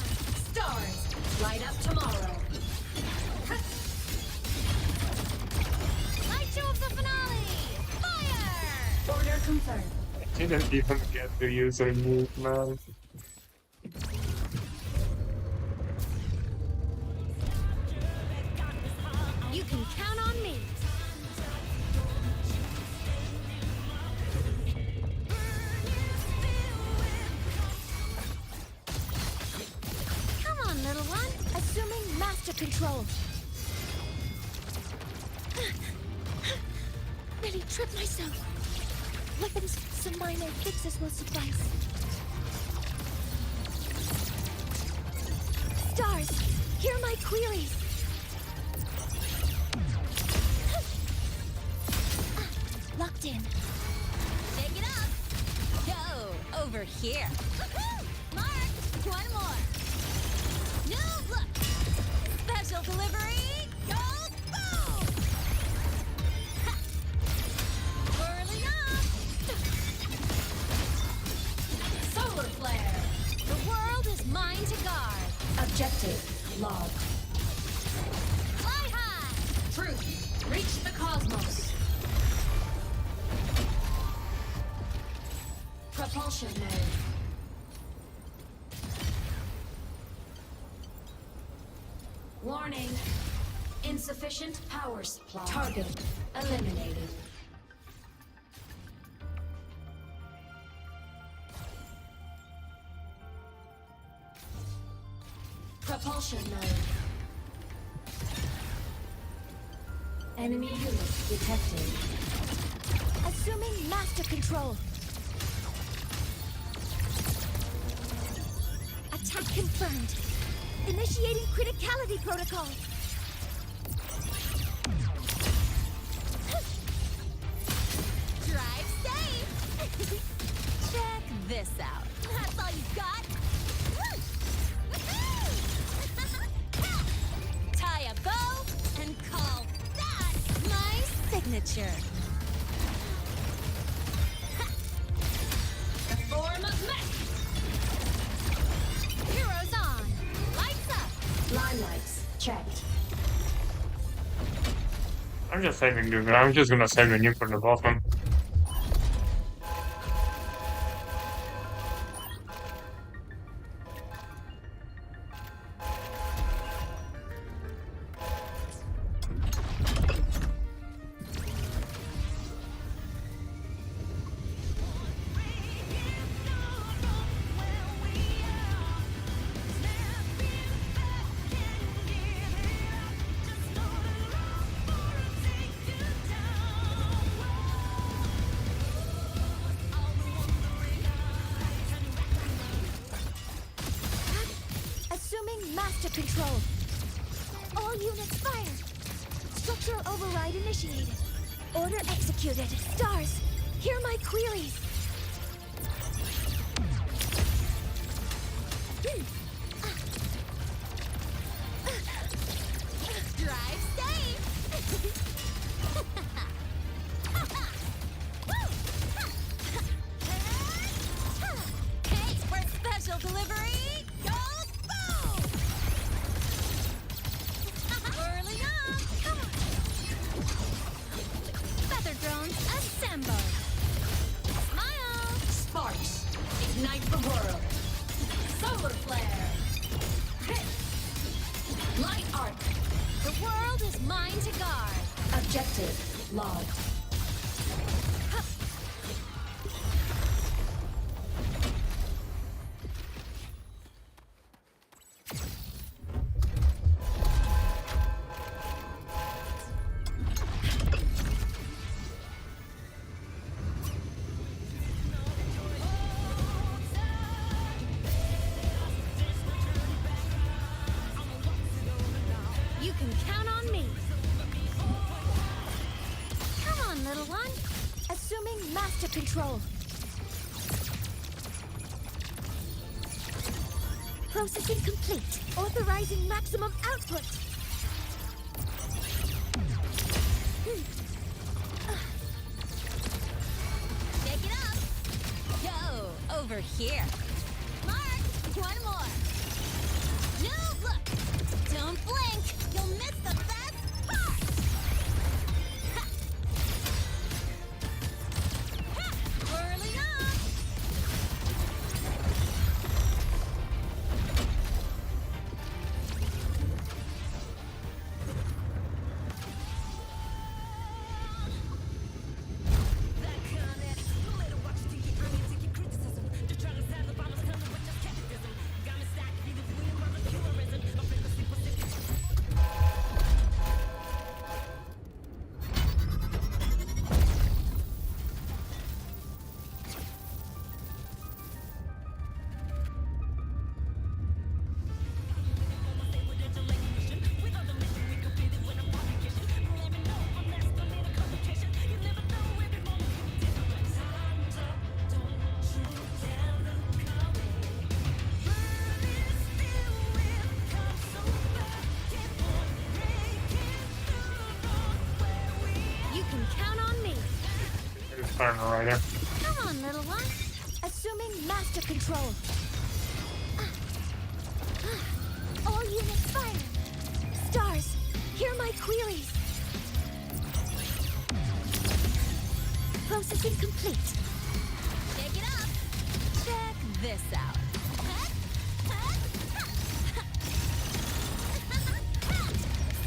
Stars, light up tomorrow. Light show of the finale! Fire! Order confirmed. I didn't even get to use a move, man. You can count on me. Come on, little one. Assuming master control. Nearly tripped myself. Weapons, some minor fixes will suffice. Stars, hear my queries. Locked in. Shake it up. Go over here. Mark, one more. New look. Special delivery. Go boom. Whirling up. Solar flare. The world is mine to guard. Objective log. Fly high. Truth. Reach the cosmos. Propulsion mode. Warning. Insufficient power supply. Target eliminated. Propulsion mode. Enemy unit detected. Assuming master control. Attack confirmed. Initiating criticality protocol. Drive safe. Check this out. That's all you got? Tie a bow and call that my signature. The form of mech. Heroes on. Lights up. Line lights checked. I'm just saving this. I'm just gonna save the new for the bottom. master control. All units fire. Structural override initiated. Order executed. Stars, hear my queries. Drive safe! Hey, for special delivery, go boom! Whirling up! Come on! Feather drones assemble! Smile! Sparks, ignite the world. Solar flare. Light arc. The world is mine to guard. Objective logged. You can count on me. Come on, little one. Assuming master control. Processing complete. Authorizing maximum output. Shake it up. Go over here. Mark, one more. No, look. Don't blink. You'll miss the best part. Ha. Ha. Whirling up. You can count on me. It's starting right there. Come on, little one. Assuming master control. All units fire. Stars, hear my queries. Processing complete. Shake it up. Check this out.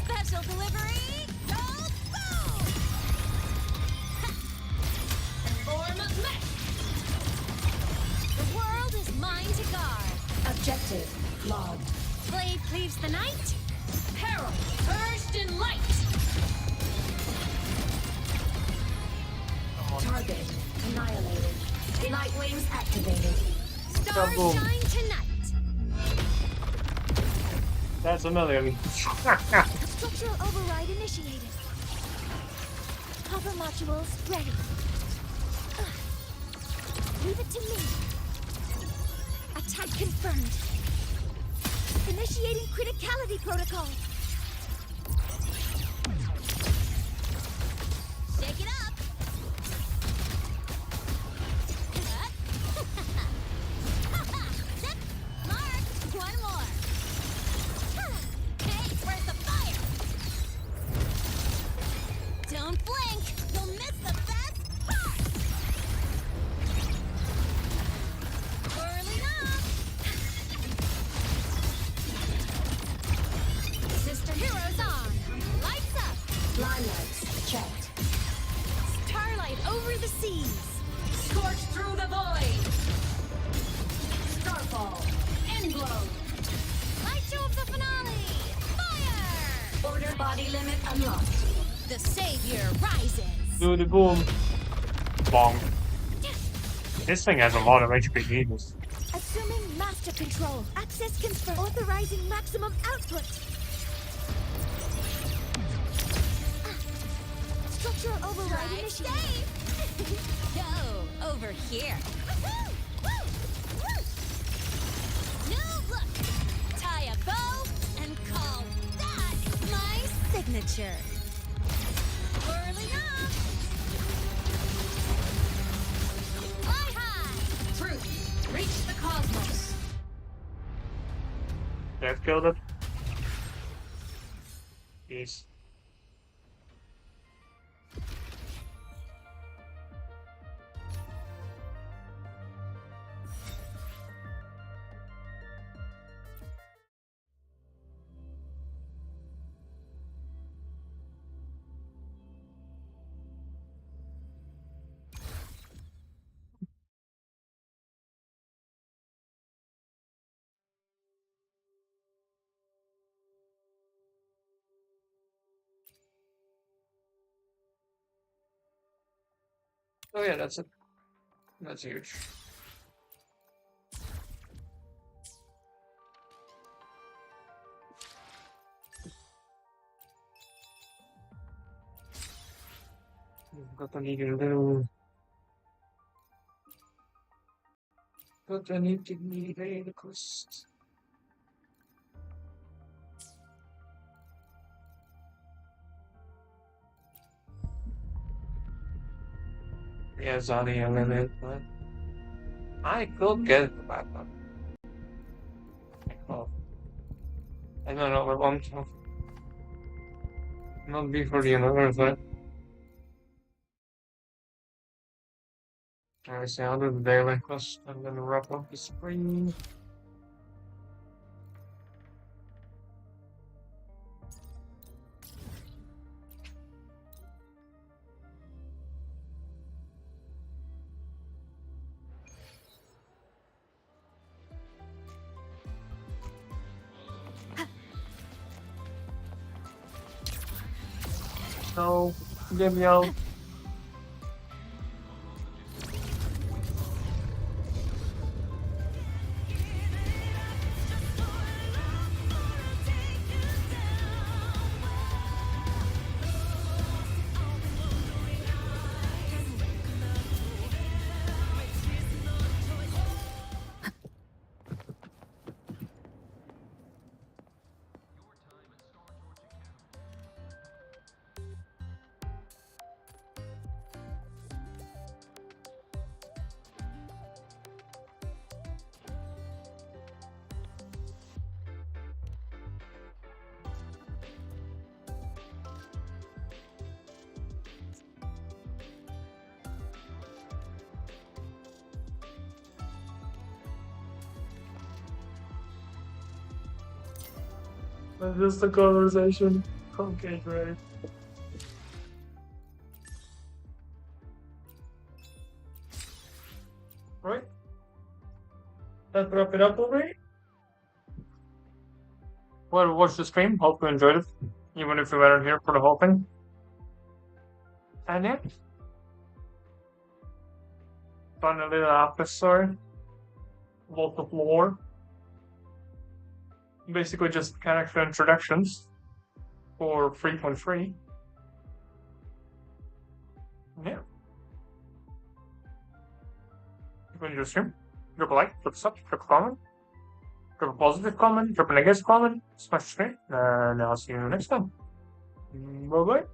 Special delivery. Go boom! Form of mesh. The world is mine to guard. Objective logged. Blade cleaves the night. Peril purged in light. Target annihilated. Light wings activated. Stars Boom. shine tonight. That's a million. Structural override initiated. Hover modules ready. Leave it to me. Attack confirmed. Initiating criticality protocol. Shake it up. Zip. Mark. One more. Hey, where's the fire? Don't blink. You'll miss the best part. Whirling up. Sister Heroes on. Lights up. Line lights checked. Starlight over the seas. Scorch through the void. Starfall. Endblow. Light show of the finale. Fire! Order body limit unlocked. The savior rises. Do the boom. Bong. This thing has a lot of HP needles. Assuming master control. Access confirmed. Authorizing maximum output. Structural override initiated. Go over here. New look. Tie a bow and call that my signature. Whirling up. Fly high. Truth. Reach the cosmos. That killed it. Yes. Oh yeah, that's it. That's huge. Got I need a little. But I need to need a quest. Yeah, Zani limit, but I could get the backup. I don't know what I want to. Not before the anniversary. I say I'll do the daily quest and then wrap up the screen. So, give me out. That's just a conversation. Okay, great. Right? Let's wrap it up already. Well, watch the stream. Hope you enjoyed it, even if you weren't here for the whole thing. And yeah, fun a little afterstory. Lots of lore. Basically, just character introductions for 3.3. Yeah. If you enjoyed the stream, drop a like, drop a sub, drop a comment, drop a positive comment, drop a negative comment, smash the screen, and I'll see you next time. Bye bye.